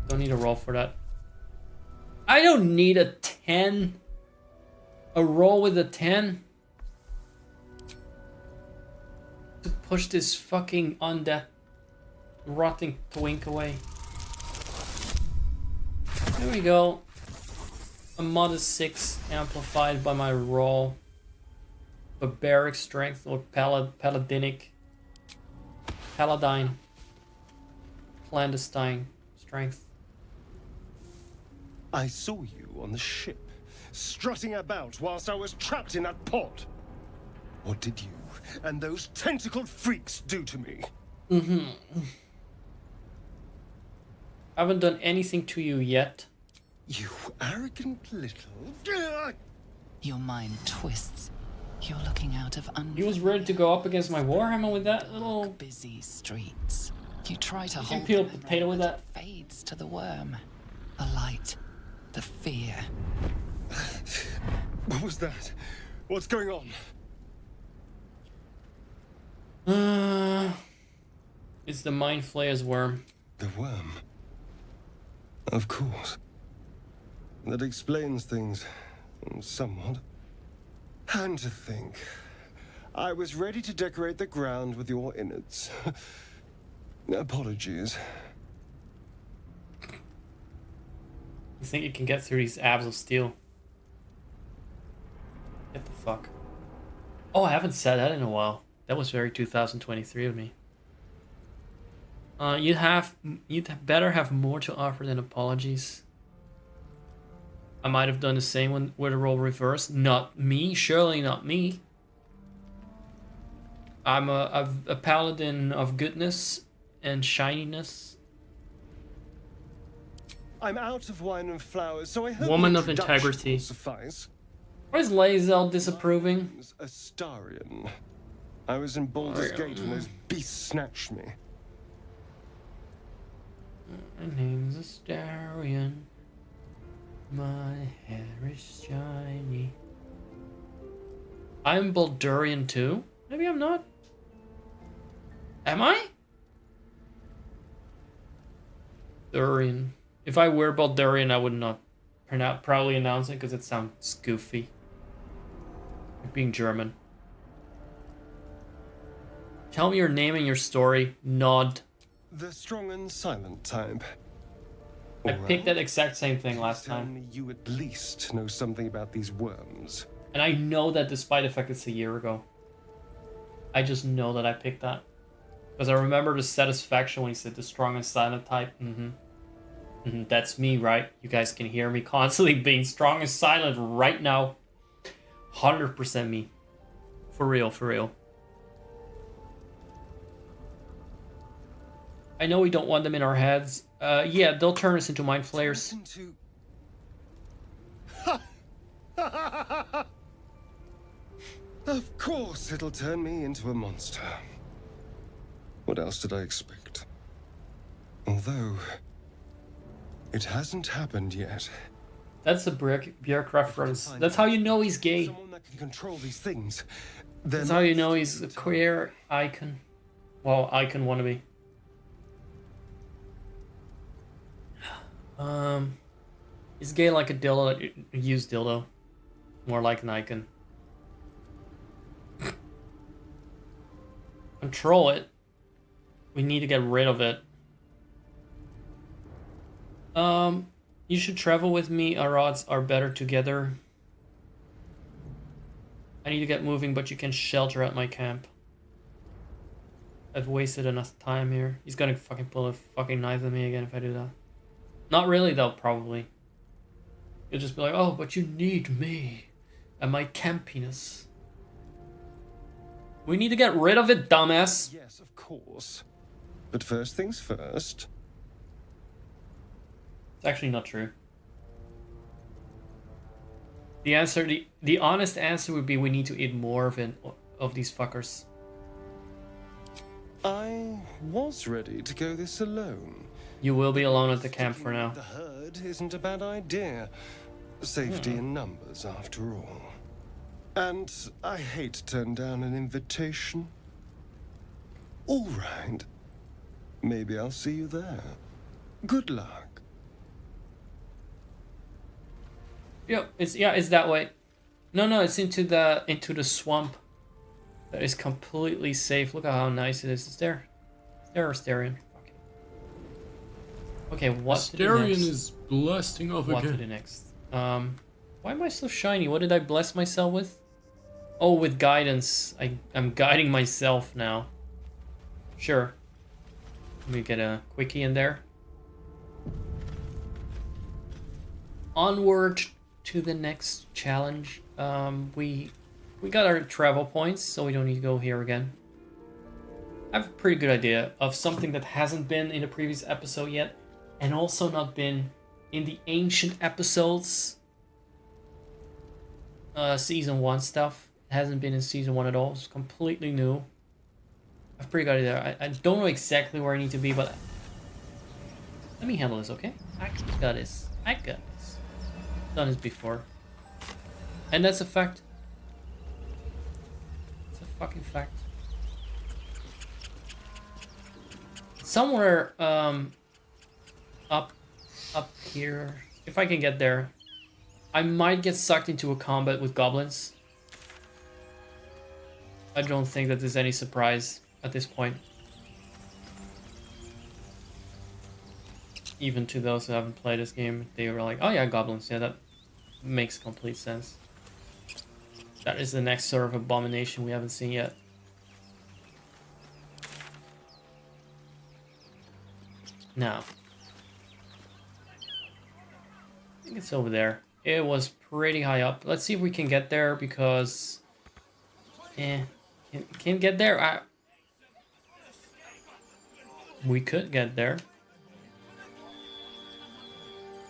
Don't need a roll for that. I don't need a 10. A roll with a 10. To push this fucking undead rotting twink away. There we go. A modest 6 amplified by my roll. Barbaric strength or paladinic. Paladine. Clandestine strength. I saw you on the ship, strutting about whilst I was trapped in that pod. What did you and those tentacled freaks do to me? I haven't done anything to you yet. You arrogant little... Your mind twists. You're looking out of He was ready to go up against my Warhammer with that little... busy streets. You try to You hold can peel them in potato there, with but that. it fades to the worm. The light. The fear. What was that? What's going on? It's the Mind Flayer's worm. The worm. Of course. That explains things. Somewhat. And to think, I was ready to decorate the ground with your innards. Apologies. You think you can get through these abs of steel? Get the fuck. Oh, I haven't said that in a while. That was very 2023 of me. You'd better have more to offer than apologies. I might have done the same one with a role reversed. Not me, surely not me. I'm a paladin of goodness and shininess. I'm out of wine and flowers, so I hope Woman the of introduction integrity. will suffice. Why is Lae'zel disapproving? Astarion. I was in Baldur's Gate when those beasts snatched me. My name's Astarion. My hair is shiny. I'm Baldurian too? Maybe I'm not. Am I? Durian. If I were Baldurian, I would not proudly announce it because it sounds goofy. Like being German. Tell me your name and your story. Nod. The strong and silent type. I picked that exact same thing last Tell time. me you at least know something about these worms. And I know that despite the fact it's a year ago. I just know that I picked that. Because I remember the satisfaction when he said the strong and silent type. That's me, right? You guys can hear me constantly being strong and silent right now. 100% me. For real, for real. I know we don't want them in our heads. Yeah, they'll turn us into mind flayers. Of course it'll turn me into a monster. What else did I expect? Although, it hasn't happened yet. That's a Björk reference. That's how you know he's gay. Someone that can control these things. That's how you know he's a queer icon. Well, icon wannabe. He's gay like a dildo, a used dildo. More like an icon. Control it. We need to get rid of it. You should travel with me. Our odds are better together. I need to get moving, but you can shelter at my camp. I've wasted enough time here. He's gonna fucking pull a fucking knife at me again if I do that. Not really though, probably. He'll just be like, oh, but you need me and my campiness. We need to get rid of it, dumbass. Yes, of course. But first things first. It's actually not true. The answer, the honest answer would be we need to eat more of these fuckers. I was ready to go this alone. You will be alone at the camp for now. The herd isn't a bad idea. Safety in numbers, after all. And I hate to turn down an invitation. All right. Maybe I'll see you there. Good luck. Yep, it's that way. No, it's into the swamp. That is completely safe. Look at how nice it is. Is there Asterion? Okay, what Asterion is blasting off what again. to do next? Why am I so shiny? What did I bless myself with? Oh, with guidance. I'm guiding myself now. Sure. Let me get a quickie in there. Onward to the next challenge. We got our travel points, so we don't need to go here again. I have a pretty good idea of something that hasn't been in the previous episode yet, and also not been in the ancient episodes. Season 1 stuff. It hasn't been in Season 1 at all. It's completely new. I have a pretty good idea. I don't know exactly where I need to be, but let me handle this, okay? I got this. I got this. Done this before. And that's a fact. It's a fucking fact. Somewhere up here, if I can get there, I might get sucked into a combat with goblins. I don't think that there's any surprise at this point. Even to those who haven't played this game, they were like, oh yeah, goblins, yeah, that makes complete sense. That is the next sort of abomination we haven't seen yet. Now, I think it's over there. It was pretty high up. Let's see if we can get there, because can't get there. We could get there.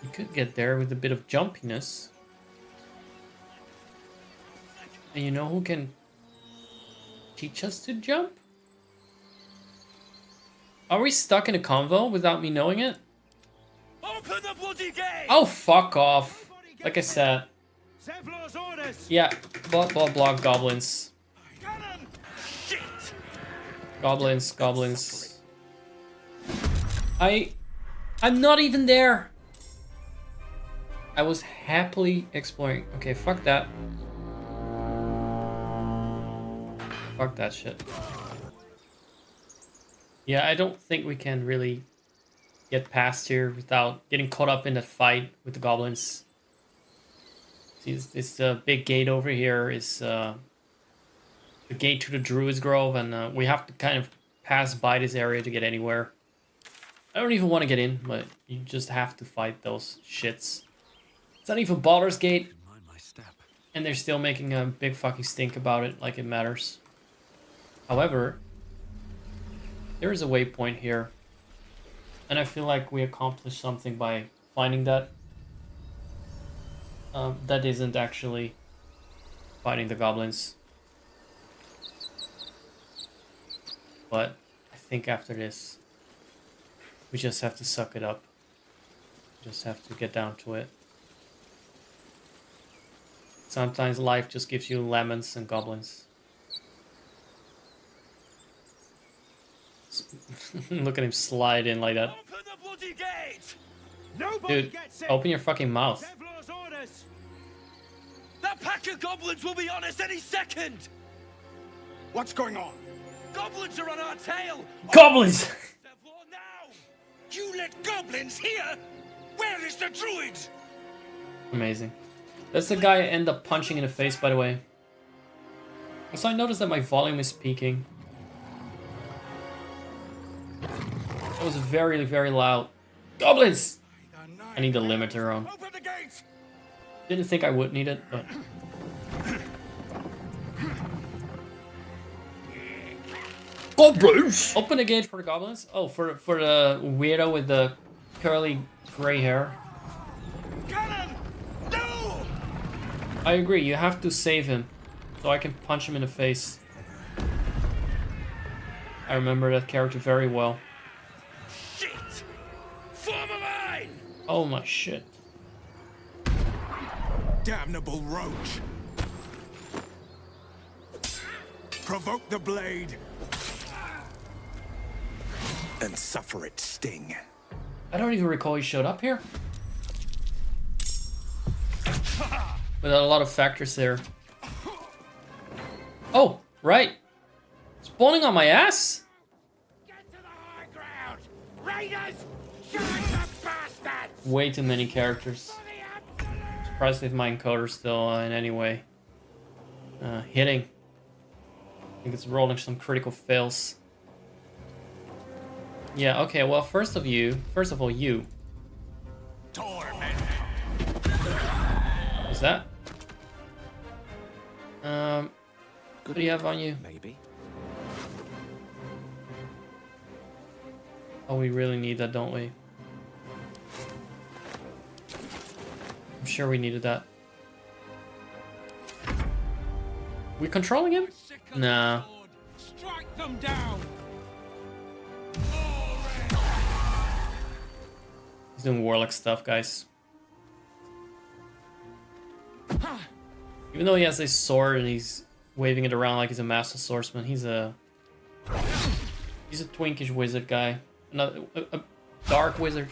We could get there with a bit of jumpiness. And you know who can teach us to jump? Are we stuck in a convo without me knowing it? Open the bloody gate! Oh, fuck off. Like I said. Zevlor's orders! Yeah, blah, goblins. Shit! Goblins. I'm not even there. I was happily exploring. Okay, fuck that. Fuck that shit. Yeah, I don't think we can really get past here without getting caught up in that fight with the goblins. See, this big gate over here is the gate to the Druid's Grove, and we have to kind of pass by this area to get anywhere. I don't even want to get in, but you just have to fight those shits. It's not even Baldur's Gate, and they're still making a big fucking stink about it, like it matters. However, there is a waypoint here, and I feel like we accomplished something by finding that. That isn't actually fighting the goblins. But I think after this, we just have to suck it up. Just have to get down to it. Sometimes life just gives you lemons and goblins. Look at him slide in like that. Open the bloody gate! Nobody Dude, gets in! open your fucking mouth. Zevlor's orders! That pack of goblins will be on us any second! What's going on? Goblins are on our tail! Goblins! Zevlor, now! You let goblins here? Where is the druid? Amazing. That's the guy I end up punching in the face, by the way. Also, I noticed that my volume is peaking. It was very, very loud. Goblins! I need the limiter on. Open the gate! Didn't think I would need it, but... Goblins! Open the gate for the goblins? Oh, for the weirdo with the curly gray hair. Cannon! No! I agree, you have to save him, so I can punch him in the face. I remember that character very well. Shit! Form a line! Oh my shit. damnable roach. Provoke the blade and suffer its sting. I don't even recall he showed up here. With a lot of factors there. Oh, right. Spawning on my ass? Get to the high ground! Raiders! Shoot the bastards! Way too many characters. Surprised if my encoder's still in any way. Hitting. I think it's rolling some critical fails. Yeah, okay, well, first of all, you. What's that? What do you have on you? Maybe. Oh, we really need that, don't we? I'm sure we needed that. We controlling him? Nah. Strike them down. He's doing warlock stuff, guys. Even though he has a sword and he's waving it around like he's a master swordsman, he's a twinkish wizard guy. Another a dark wizard,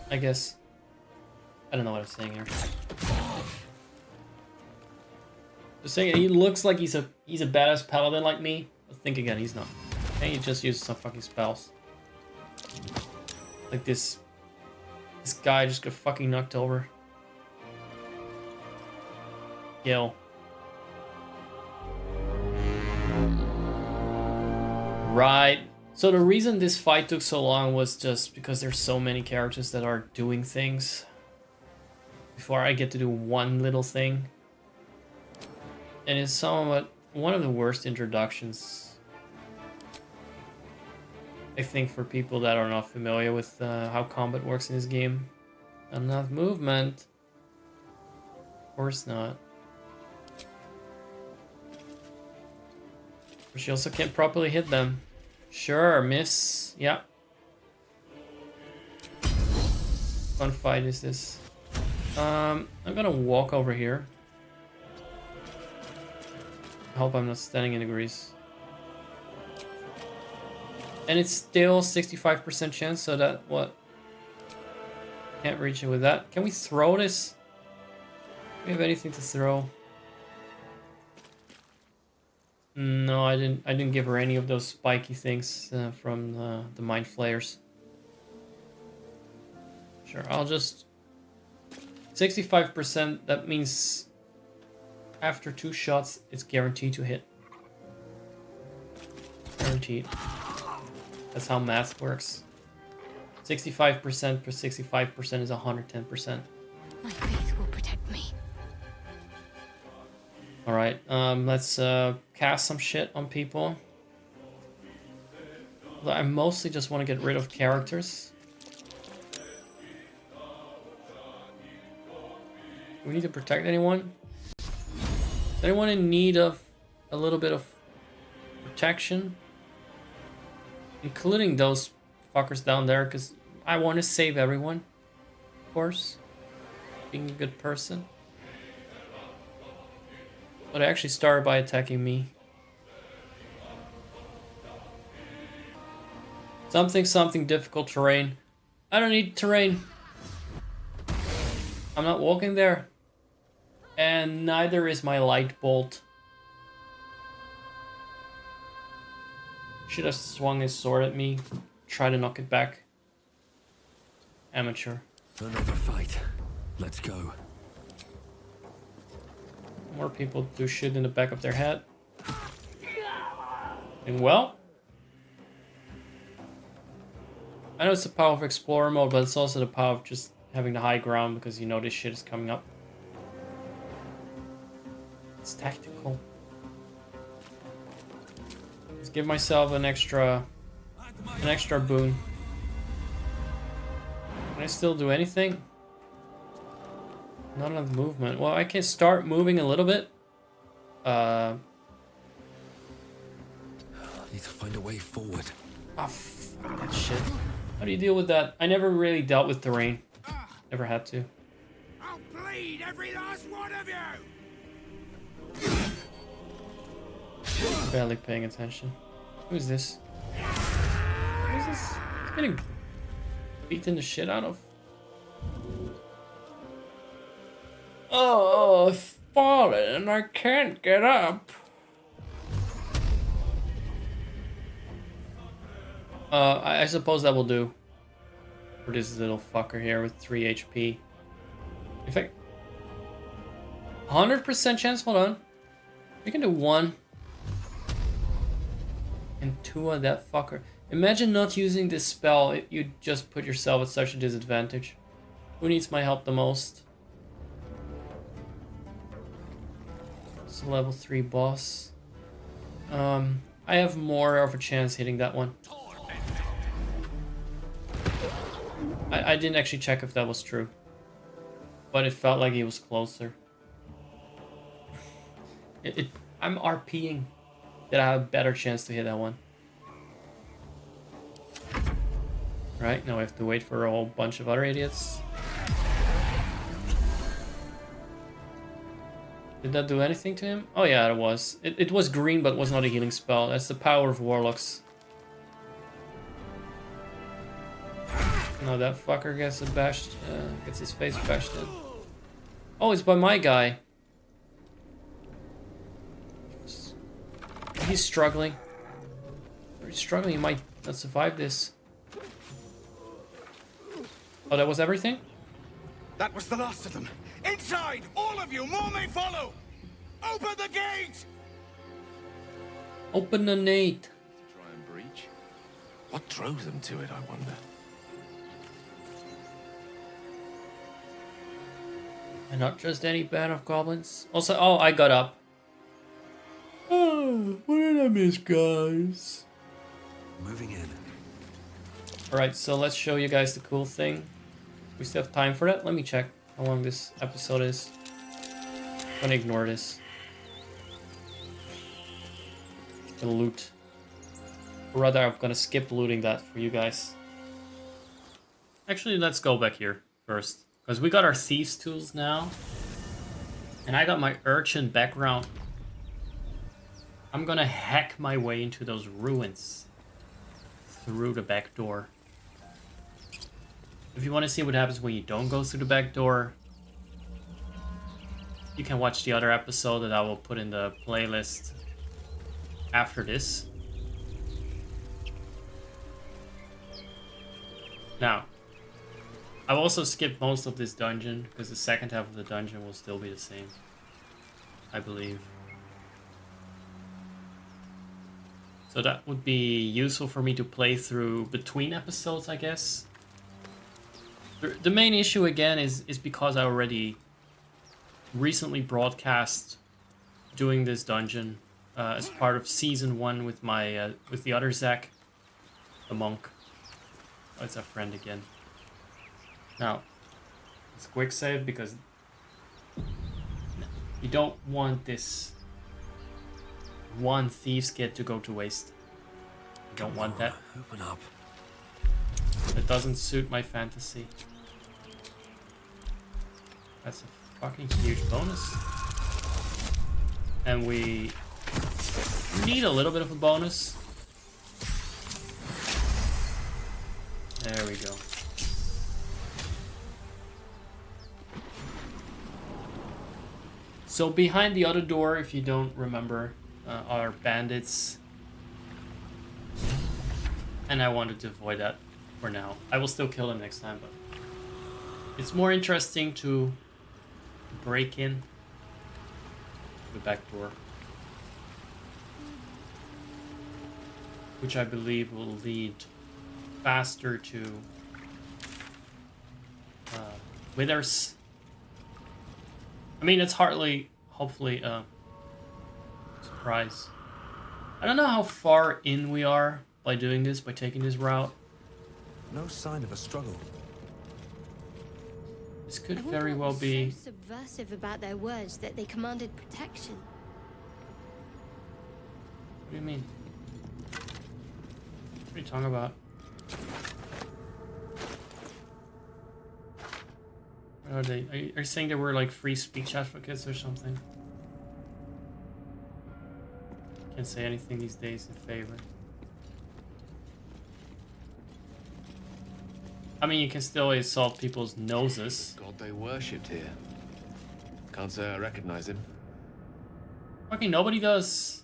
I guess. I don't know what I'm saying here. Just saying he looks like he's a badass paladin like me. But think again, he's not. And he just uses some fucking spells. Like this guy just got fucking knocked over. Gil. Right. So the reason this fight took so long was just because there's so many characters that are doing things before I get to do one little thing. And it's somewhat one of the worst introductions, I think, for people that are not familiar with how combat works in this game. Enough movement. Of course not. But she also can't properly hit them. Sure, miss. Yeah. Fun fight is this. I'm gonna walk over here. I hope I'm not standing in the grease. And it's still 65% chance, so that what? Can't reach it with that. Can we throw this? Do we have anything to throw? No, I didn't give her any of those spiky things from the mind flayers. Sure, I'll just 65%. That means after 2 shots, it's guaranteed to hit. Guaranteed. That's how math works. 65% per 65% is 110%. My faith will protect me. Alright, let's cast some shit on people. I mostly just want to get rid of characters. Do we need to protect anyone? Is anyone in need of a little bit of protection? Including those fuckers down there, because I want to save everyone. Of course. Being a good person. But they actually started by attacking me. Something difficult terrain. I don't need terrain. I'm not walking there. And neither is my light bolt. Should have swung his sword at me. Try to knock it back. Amateur. Another fight. Let's go. More people do shit in the back of their head. And well, I know it's the power of Explorer mode, but it's also the power of just having the high ground because you know this shit is coming up. It's tactical. Let's give myself an extra boon. Can I still do anything? Not enough movement. Well, I can start moving a little bit. Need to find a way forward. Ah, fuck that shit. How do you deal with that? I never really dealt with terrain. Never had to. I'll bleed every last one of you! Barely paying attention. Who is this? Who is this? He's getting beaten the shit out of. Oh, I've fallen and I can't get up. I suppose that will do for this little fucker here with 3 HP. In fact, 100% chance. Hold on. We can do 1 and 2 on that fucker. Imagine not using this spell. You just put yourself at such a disadvantage. Who needs my help the most? It's a level 3 boss. I have more of a chance hitting that one. I didn't actually check if that was true, but it felt like he was closer. I'm RPing that I have a better chance to hit that one. Right, now I have to wait for a whole bunch of other idiots. Did that do anything to him? Oh yeah, it was. It was green, but it was not a healing spell. That's the power of warlocks. Now that fucker gets gets his face bashed in. Oh, it's by my guy. He's struggling. He's struggling. He might not survive this. Oh, that was everything? That was the last of them. Inside! All of you! More may follow! Open the gate! Open the gate. Try and breach. What drove them to it, I wonder? And not just any band of goblins. Also, oh, I got up. Oh, what did I miss, guys? Moving in. Alright, so let's show you guys the cool thing. We still have time for that? Let me check how long this episode is. I'm gonna ignore this. The loot. Or rather, I'm gonna skip looting that for you guys. Actually, let's go back here first. Because we got our thieves tools now. And I got my urchin background. I'm gonna hack my way into those ruins. Through the back door. If you want to see what happens when you don't go through the back door, you can watch the other episode that I will put in the playlist after this. Now, I've also skipped most of this dungeon because the second half of the dungeon will still be the same, I believe. So that would be useful for me to play through between episodes, I guess. The main issue again is because I already recently broadcast doing this dungeon as part of season 1 with my with the other Zach, the monk. Oh, it's a friend again. Now, it's quick save because you don't want this one thieves kit to go to waste. You don't want that. Open up. It doesn't suit my fantasy. That's a fucking huge bonus. And we need a little bit of a bonus. There we go. So behind the other door, if you don't remember, are bandits. And I wanted to avoid that for now. I will still kill them next time, but it's more interesting to break in the back door, which I believe will lead faster to withers. I mean, it's hardly, hopefully, surprise. I don't know how far in we are by doing this, by taking this route. No sign of a struggle. This could very well be. So subversive about their words that they commanded protection. What do you mean? What are you talking about? What are they? Are you saying they were like free speech advocates or something? Can't say anything these days in favor. I mean, you can still insult people's noses. God they worshipped here. Can't say I recognize him. Fucking nobody does.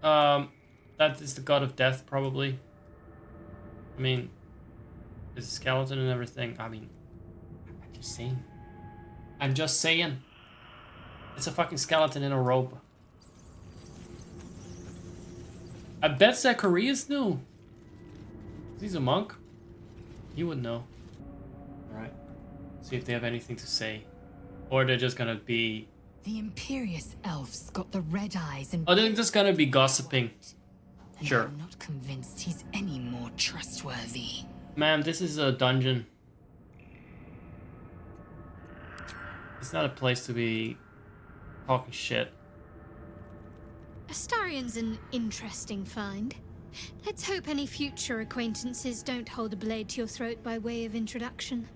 That is the god of death, probably. I mean, there's a skeleton and everything. I mean, I'm just saying. I'm just saying. It's a fucking skeleton in a robe. I bet Zacharias knew. He's a monk. He would know. Alright. See if they have anything to say. Or they're just gonna be... The Imperious elves got the red eyes and... Oh, they're just gonna be gossiping. And Sure. I'm not convinced he's any more trustworthy. Man, this is a dungeon. It's not a place to be talking shit. Astarion's an interesting find. Let's hope any future acquaintances don't hold a blade to your throat by way of introduction.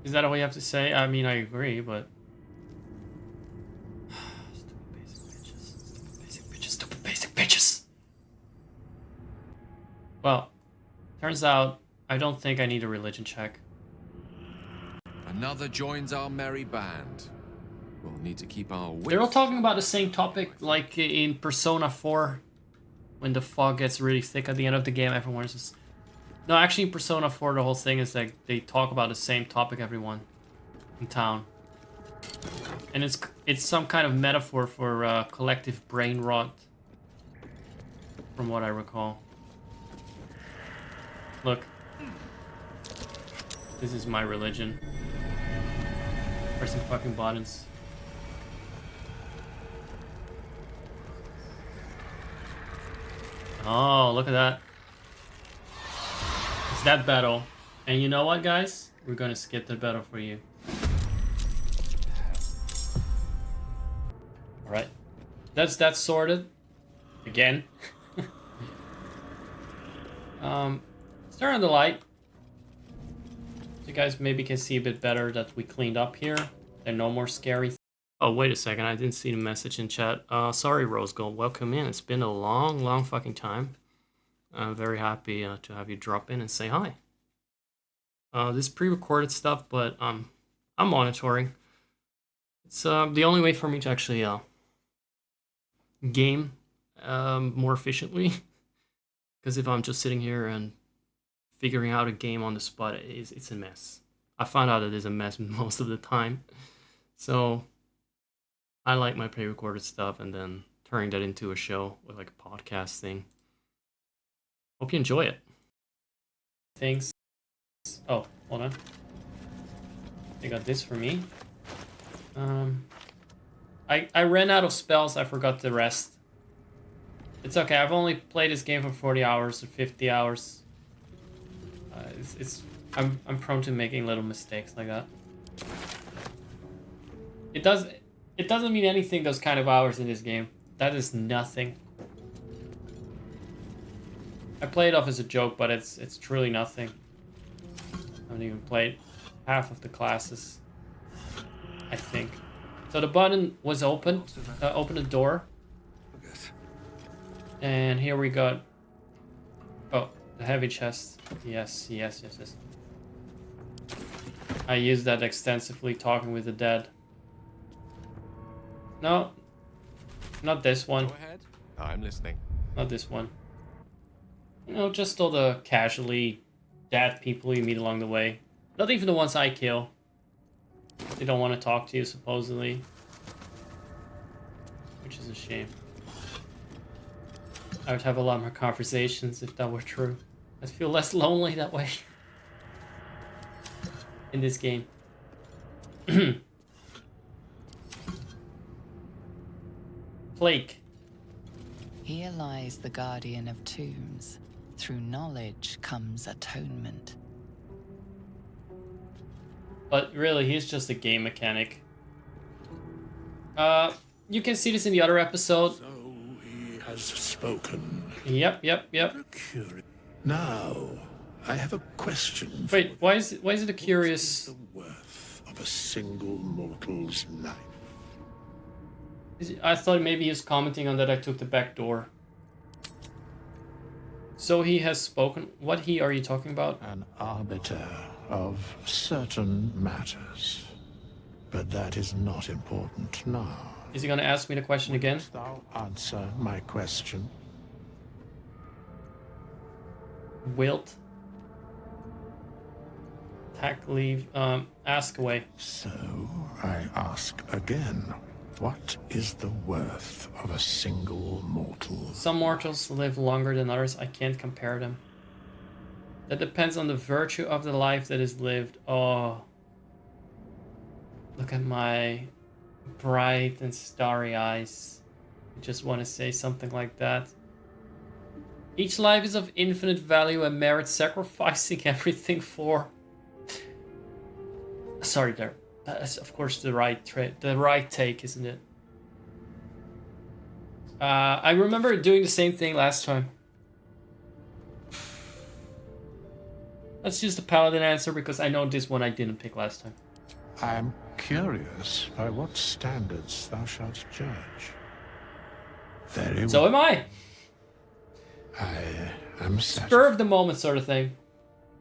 Is that all you have to say? I mean, I agree, but... Stupid basic bitches. Well, turns out I don't think I need a religion check. Another joins our merry band. We'll need to keep our wits. They're all talking about the same topic, like in Persona 4, when the fog gets really thick at the end of the game. Everyone's just... No, actually, in Persona 4, the whole thing is that they talk about the same topic, everyone in town, and it's some kind of metaphor for collective brain rot, from what I recall. Look, this is my religion. Pressing fucking buttons. Oh, look at that. It's that battle. And you know what, guys? We're gonna skip the battle for you. Alright. That's that sorted. Again. Let's turn on the light. So you guys maybe can see a bit better that we cleaned up here. There are no more scary... Oh, wait a second. I didn't see the message in chat. Sorry, Rose Gold. Welcome in. It's been a long, long fucking time. I'm very happy to have you drop in and say hi. This pre-recorded stuff, but I'm monitoring. It's the only way for me to actually game more efficiently. Because if I'm just sitting here and figuring out a game on the spot, it's a mess. I find out it is a mess most of the time. So I like my pre-recorded stuff and then turning that into a show with like a podcast thing. Hope you enjoy it. Thanks. Oh, hold on. They got this for me. I ran out of spells. I forgot the rest. It's okay. I've only played this game for 40 hours or 50 hours. I'm prone to making little mistakes like that. It doesn't mean anything, those kind of hours in this game. That is nothing. I play it off as a joke, but it's truly nothing. I haven't even played half of the classes, I think. So the button was open. Open the door. And here we got... Oh, the heavy chest. Yes. I used that extensively talking with the dead. No. Not this one. Go ahead. I'm listening. Not this one. You know, just all the casually dead people you meet along the way. Not even the ones I kill. They don't want to talk to you, supposedly. Which is a shame. I would have a lot more conversations if that were true. I'd feel less lonely that way. In this game. Plague. Here lies the guardian of tombs. Through knowledge comes atonement. But really, he's just a game mechanic. You can see this in the other episode. So he has spoken. Yep. Now, I have a question. Wait, why is it a curious? The worth of a single mortal's life. I thought maybe he was commenting on that I took the back door. So he has spoken. What he are you talking about? An arbiter of certain matters. But that is not important now. Is he gonna ask me the question again? Wilt thou answer my question? Wilt. Tack leave. Ask away. So I ask again. What is the worth of a single mortal? Some mortals live longer than others. I can't compare them. That depends on the virtue of the life that is lived. Oh. Look at my bright and starry eyes. I just want to say something like that. Each life is of infinite value and merits sacrificing everything for. Sorry there. That's of course the right take, isn't it? I remember doing the same thing last time. Let's use the paladin answer because I know this one I didn't pick last time. I am curious by what standards thou shalt judge. Very well. So am I. I am satisfied. Spur of the moment sort of thing.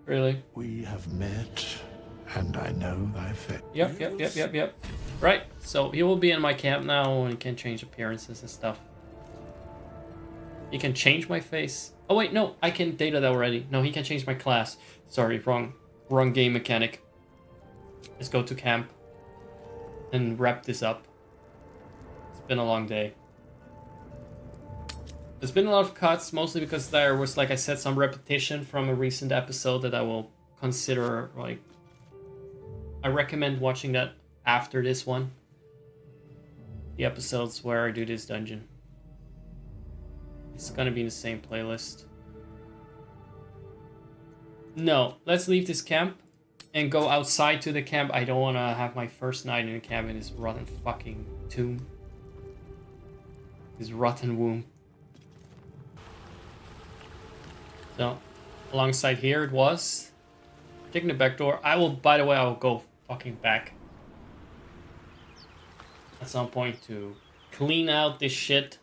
Really. We have met, and I know thy fate. Yep. Right, so he will be in my camp now and he can change appearances and stuff. He can change my face. Oh wait, no, I can data that already. No, he can change my class. Sorry, wrong game mechanic. Let's go to camp and wrap this up. It's been a long day. There's been a lot of cuts, mostly because there was, like I said, some repetition from a recent episode that I will consider, like... I recommend watching that after this one. The episodes where I do this dungeon. It's gonna be in the same playlist. No, let's leave this camp and go outside to the camp. I don't want to have my first night in a camp in this rotten fucking tomb. This rotten womb. So, alongside here it was. Taking the back door. I will, by the way, I will go fucking back. At some point to clean out this shit.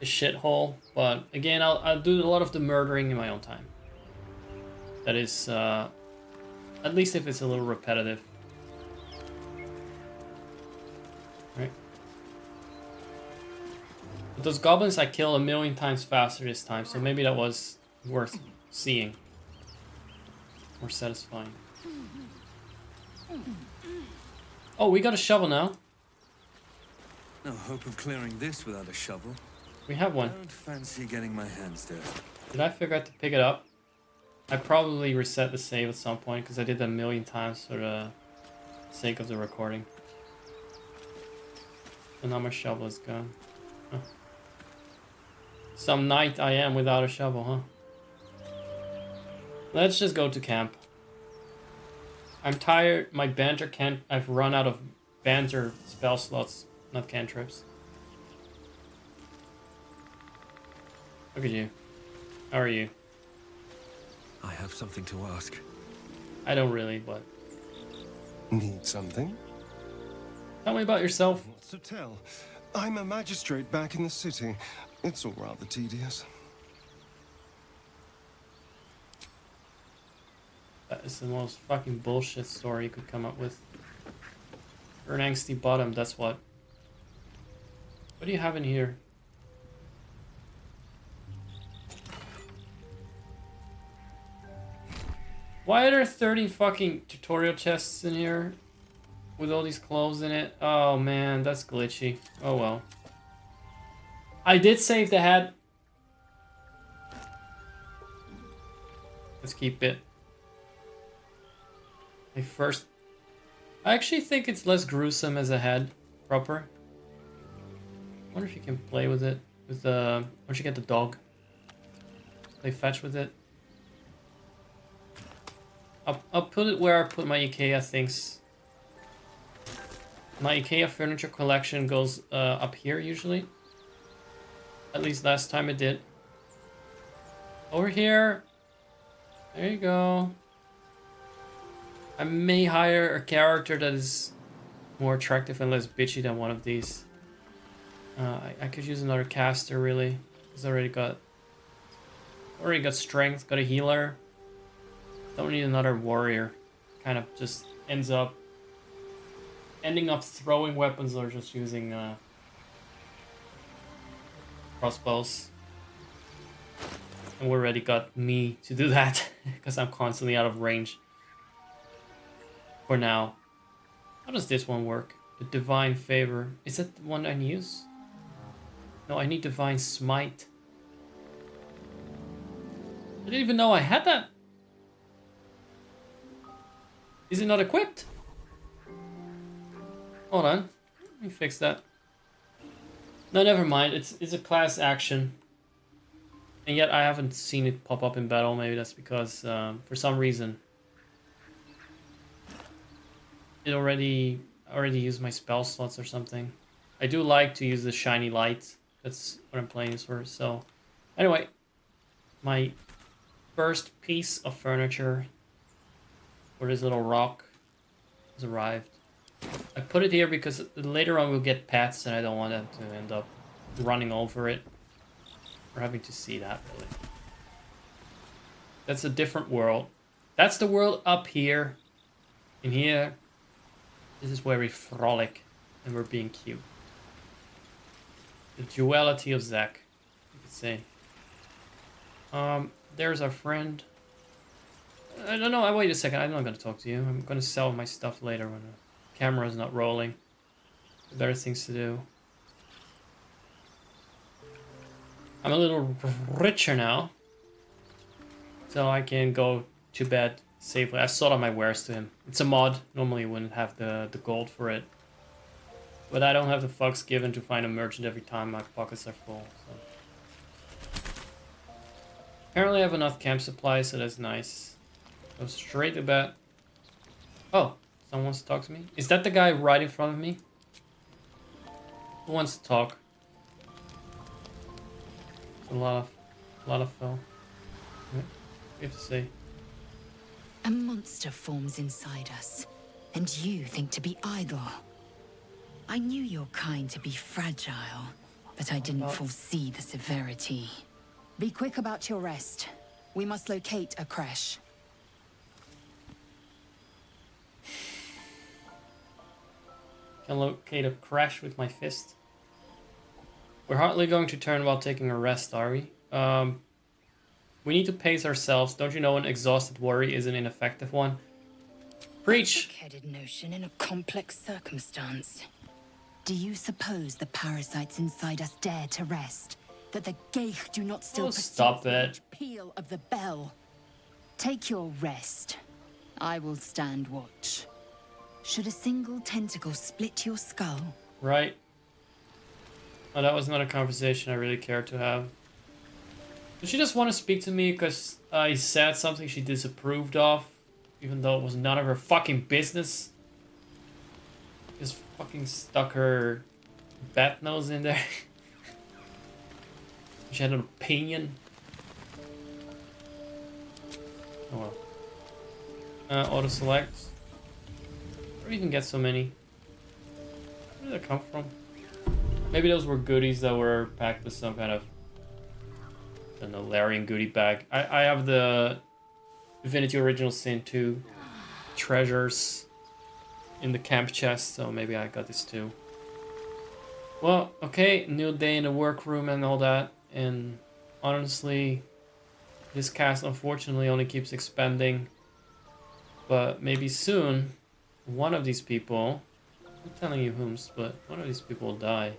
This shithole. But again, I'll do a lot of the murdering in my own time. That is, at least if it's a little repetitive. Right. But those goblins I kill a million times faster this time, so maybe that was worth seeing. More satisfying. Oh, we got a shovel now. No hope of clearing this without a shovel. We have one. I don't fancy getting my hands dirty. Did I forget to pick it up? I probably reset the save at some point because I did that a million times for the sake of the recording. And now my shovel is gone. Huh. Some night I am without a shovel, huh? Let's just go to camp. I'm tired. My banter can't. I've run out of banter spell slots, not cantrips. Look at you. How are you? I have something to ask. I don't really, but... Need something? Tell me about yourself. What's to tell? I'm a magistrate back in the city. It's all rather tedious. That is the most fucking bullshit story you could come up with. You're an angsty bottom, that's what. What do you have in here? Why are there 30 fucking tutorial chests in here? With all these clothes in it? Oh man, that's glitchy. Oh well. I did save the head. Let's keep it. I actually think it's less gruesome as a head, proper. I wonder if you can play with it. With the... Once you get the dog. Play fetch with it. I'll put it where I put my IKEA things. My IKEA furniture collection goes up here usually. At least last time it did. Over here. There you go. I may hire a character that is more attractive and less bitchy than one of these. I could use another caster, really. He's already got strength, got a healer. Don't need another warrior. Kind of just ending up throwing weapons or just using crossbows. And we already got me to do that because I'm constantly out of range. For now. How does this one work? The Divine Favor. Is that the one I use? No, I need Divine Smite. I didn't even know I had that. Is it not equipped? Hold on. Let me fix that. No, never mind. It's a class action. And yet I haven't seen it pop up in battle. Maybe that's because for some reason it already used my spell slots or something. I do like to use the shiny light. That's what I'm playing this for. So anyway, my first piece of furniture for this little rock has arrived. I put it here because later on we'll get pets and I don't want them to end up running over it. Or having to see that, really. That's a different world. That's the world up here. In here, this is where we frolic and we're being cute. The duality of Zack, you could say. There's our friend. I don't know, wait a second, I'm not gonna talk to you. I'm gonna sell my stuff later when the camera is not rolling. Better things to do. I'm a little richer now. So I can go to bed safely. I sold all my wares to him. It's a mod. Normally you wouldn't have the gold for it. But I don't have the fucks given to find a merchant every time my pockets are full. So. Apparently I have enough camp supplies, so that's nice. Go straight to bed. Oh, someone wants to talk to me? Is that the guy right in front of me? Who wants to talk? A lot of fill. Yeah, you have to say. A monster forms inside us, and you think to be idle. I knew your kind to be fragile, but I didn't foresee the severity. Be quick about your rest. We must locate a crash. Can locate a crash with my fist. We're hardly going to turn while taking a rest, are we? We need to pace ourselves. Don't you know an exhausted worry is an ineffective one? Preach! Headed notion in a complex circumstance. Do you suppose the parasites inside us dare to rest? That the Geich do not still stop it. Peal of the bell? Take your rest. I will stand watch. Should a single tentacle split your skull? Right. Oh, that was not a conversation I really cared to have. Did she just want to speak to me because I said something she disapproved of? Even though it was none of her fucking business? Just fucking stuck her bat nose in there. She had an opinion. Oh well. Auto select. Where do you even get so many? Where did that come from? Maybe those were goodies that were packed with some kind of, I don't know, Larian goodie bag. I have the Divinity Original Sin 2 treasures in the camp chest, so maybe I got this too. Well, okay, new day in the workroom and all that, and honestly, this cast unfortunately only keeps expanding, but maybe soon, one of these people, I'm telling you whomst, but one of these people will die.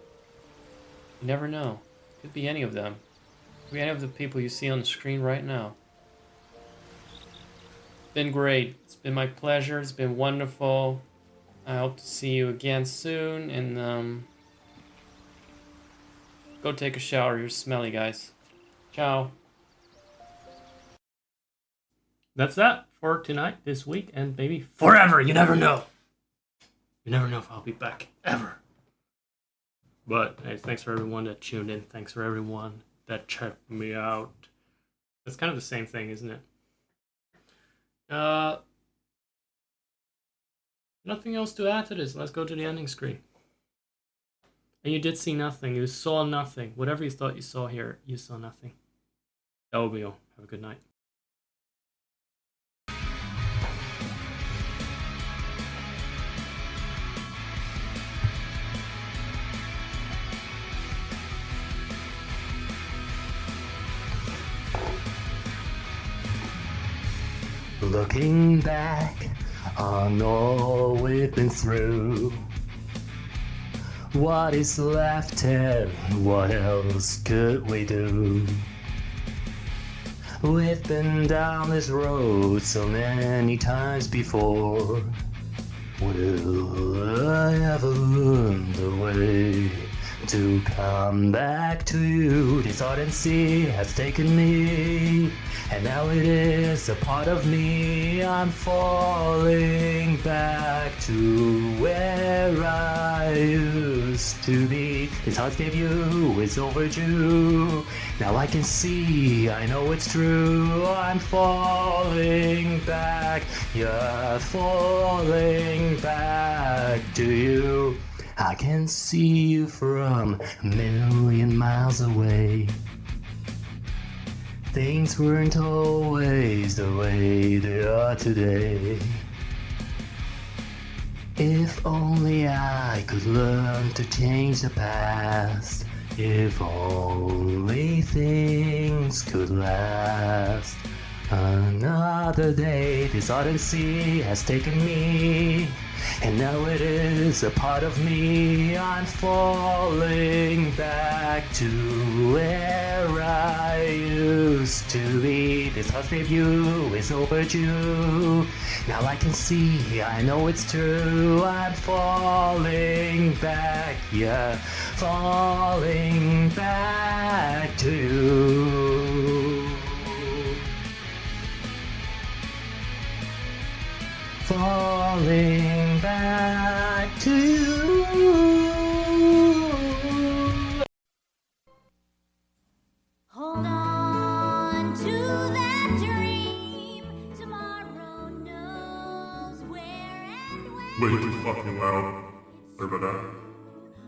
You never know. Could be any of them. Could be any of the people you see on the screen right now. It's been great. It's been my pleasure. It's been wonderful. I hope to see you again soon. And go take a shower. You're smelly, guys. Ciao. That's that for tonight, this week, and maybe forever. You never know. You never know if I'll be back. Ever. But hey, thanks for everyone that tuned in. Thanks for everyone that checked me out. It's kind of the same thing, isn't it? Nothing else to add to this. Let's go to the ending screen. And you did see nothing. You saw nothing. Whatever you thought you saw here, you saw nothing. That will be all. Have a good night. Looking back on all we've been through, what is left and what else could we do? We've been down this road so many times before. Will I ever learn the way to come back to you? This ardent sea has taken me, and now it is a part of me. I'm falling back to where I used to be. This heartscape you is overdue. Now I can see, I know it's true. I'm falling back, yeah, falling back to you. I can see you from a million miles away. Things weren't always the way they are today. If only I could learn to change the past. If only things could last. Another day, this ardent sea has taken me, and now it is a part of me. I'm falling back to where I used to be. This husband view is overdue. Now I can see, I know it's true. I'm falling back, yeah, falling back to you. Falling back to you. Hold on to that dream. Tomorrow knows where and when. Way too fucking loud. Sorry about that.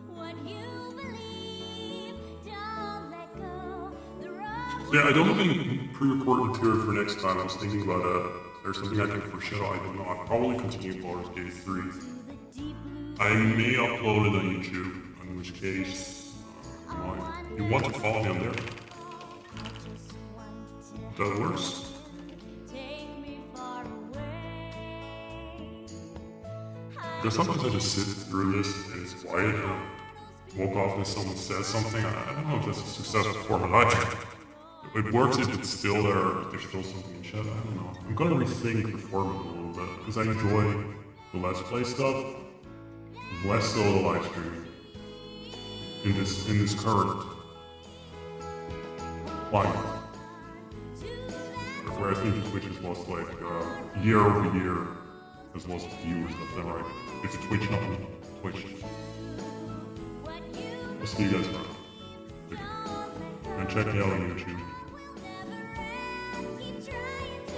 What you believe, don't let go. The road. Yeah, I don't have any pre-recorded material for next time. I was thinking about there's something I can foreshadow. I don't know. I'll probably continue Baldur's Gate 3. I may upload it on YouTube, in which case, you want to follow me on there. That works. Because sometimes I just sit through this and it's quiet and I woke off and someone says something. I don't know if that's a successful format either. It works if it's still there, if there's still something in chat, I don't know. I'm gonna rethink the format a little bit, because I enjoy the Let's Play stuff, less so the live stream. In this current climate. Where I think Twitch is most like, year over year, as most viewers of them, right? It's Twitch, not Twitch. I'll see you guys around. And check me out on YouTube.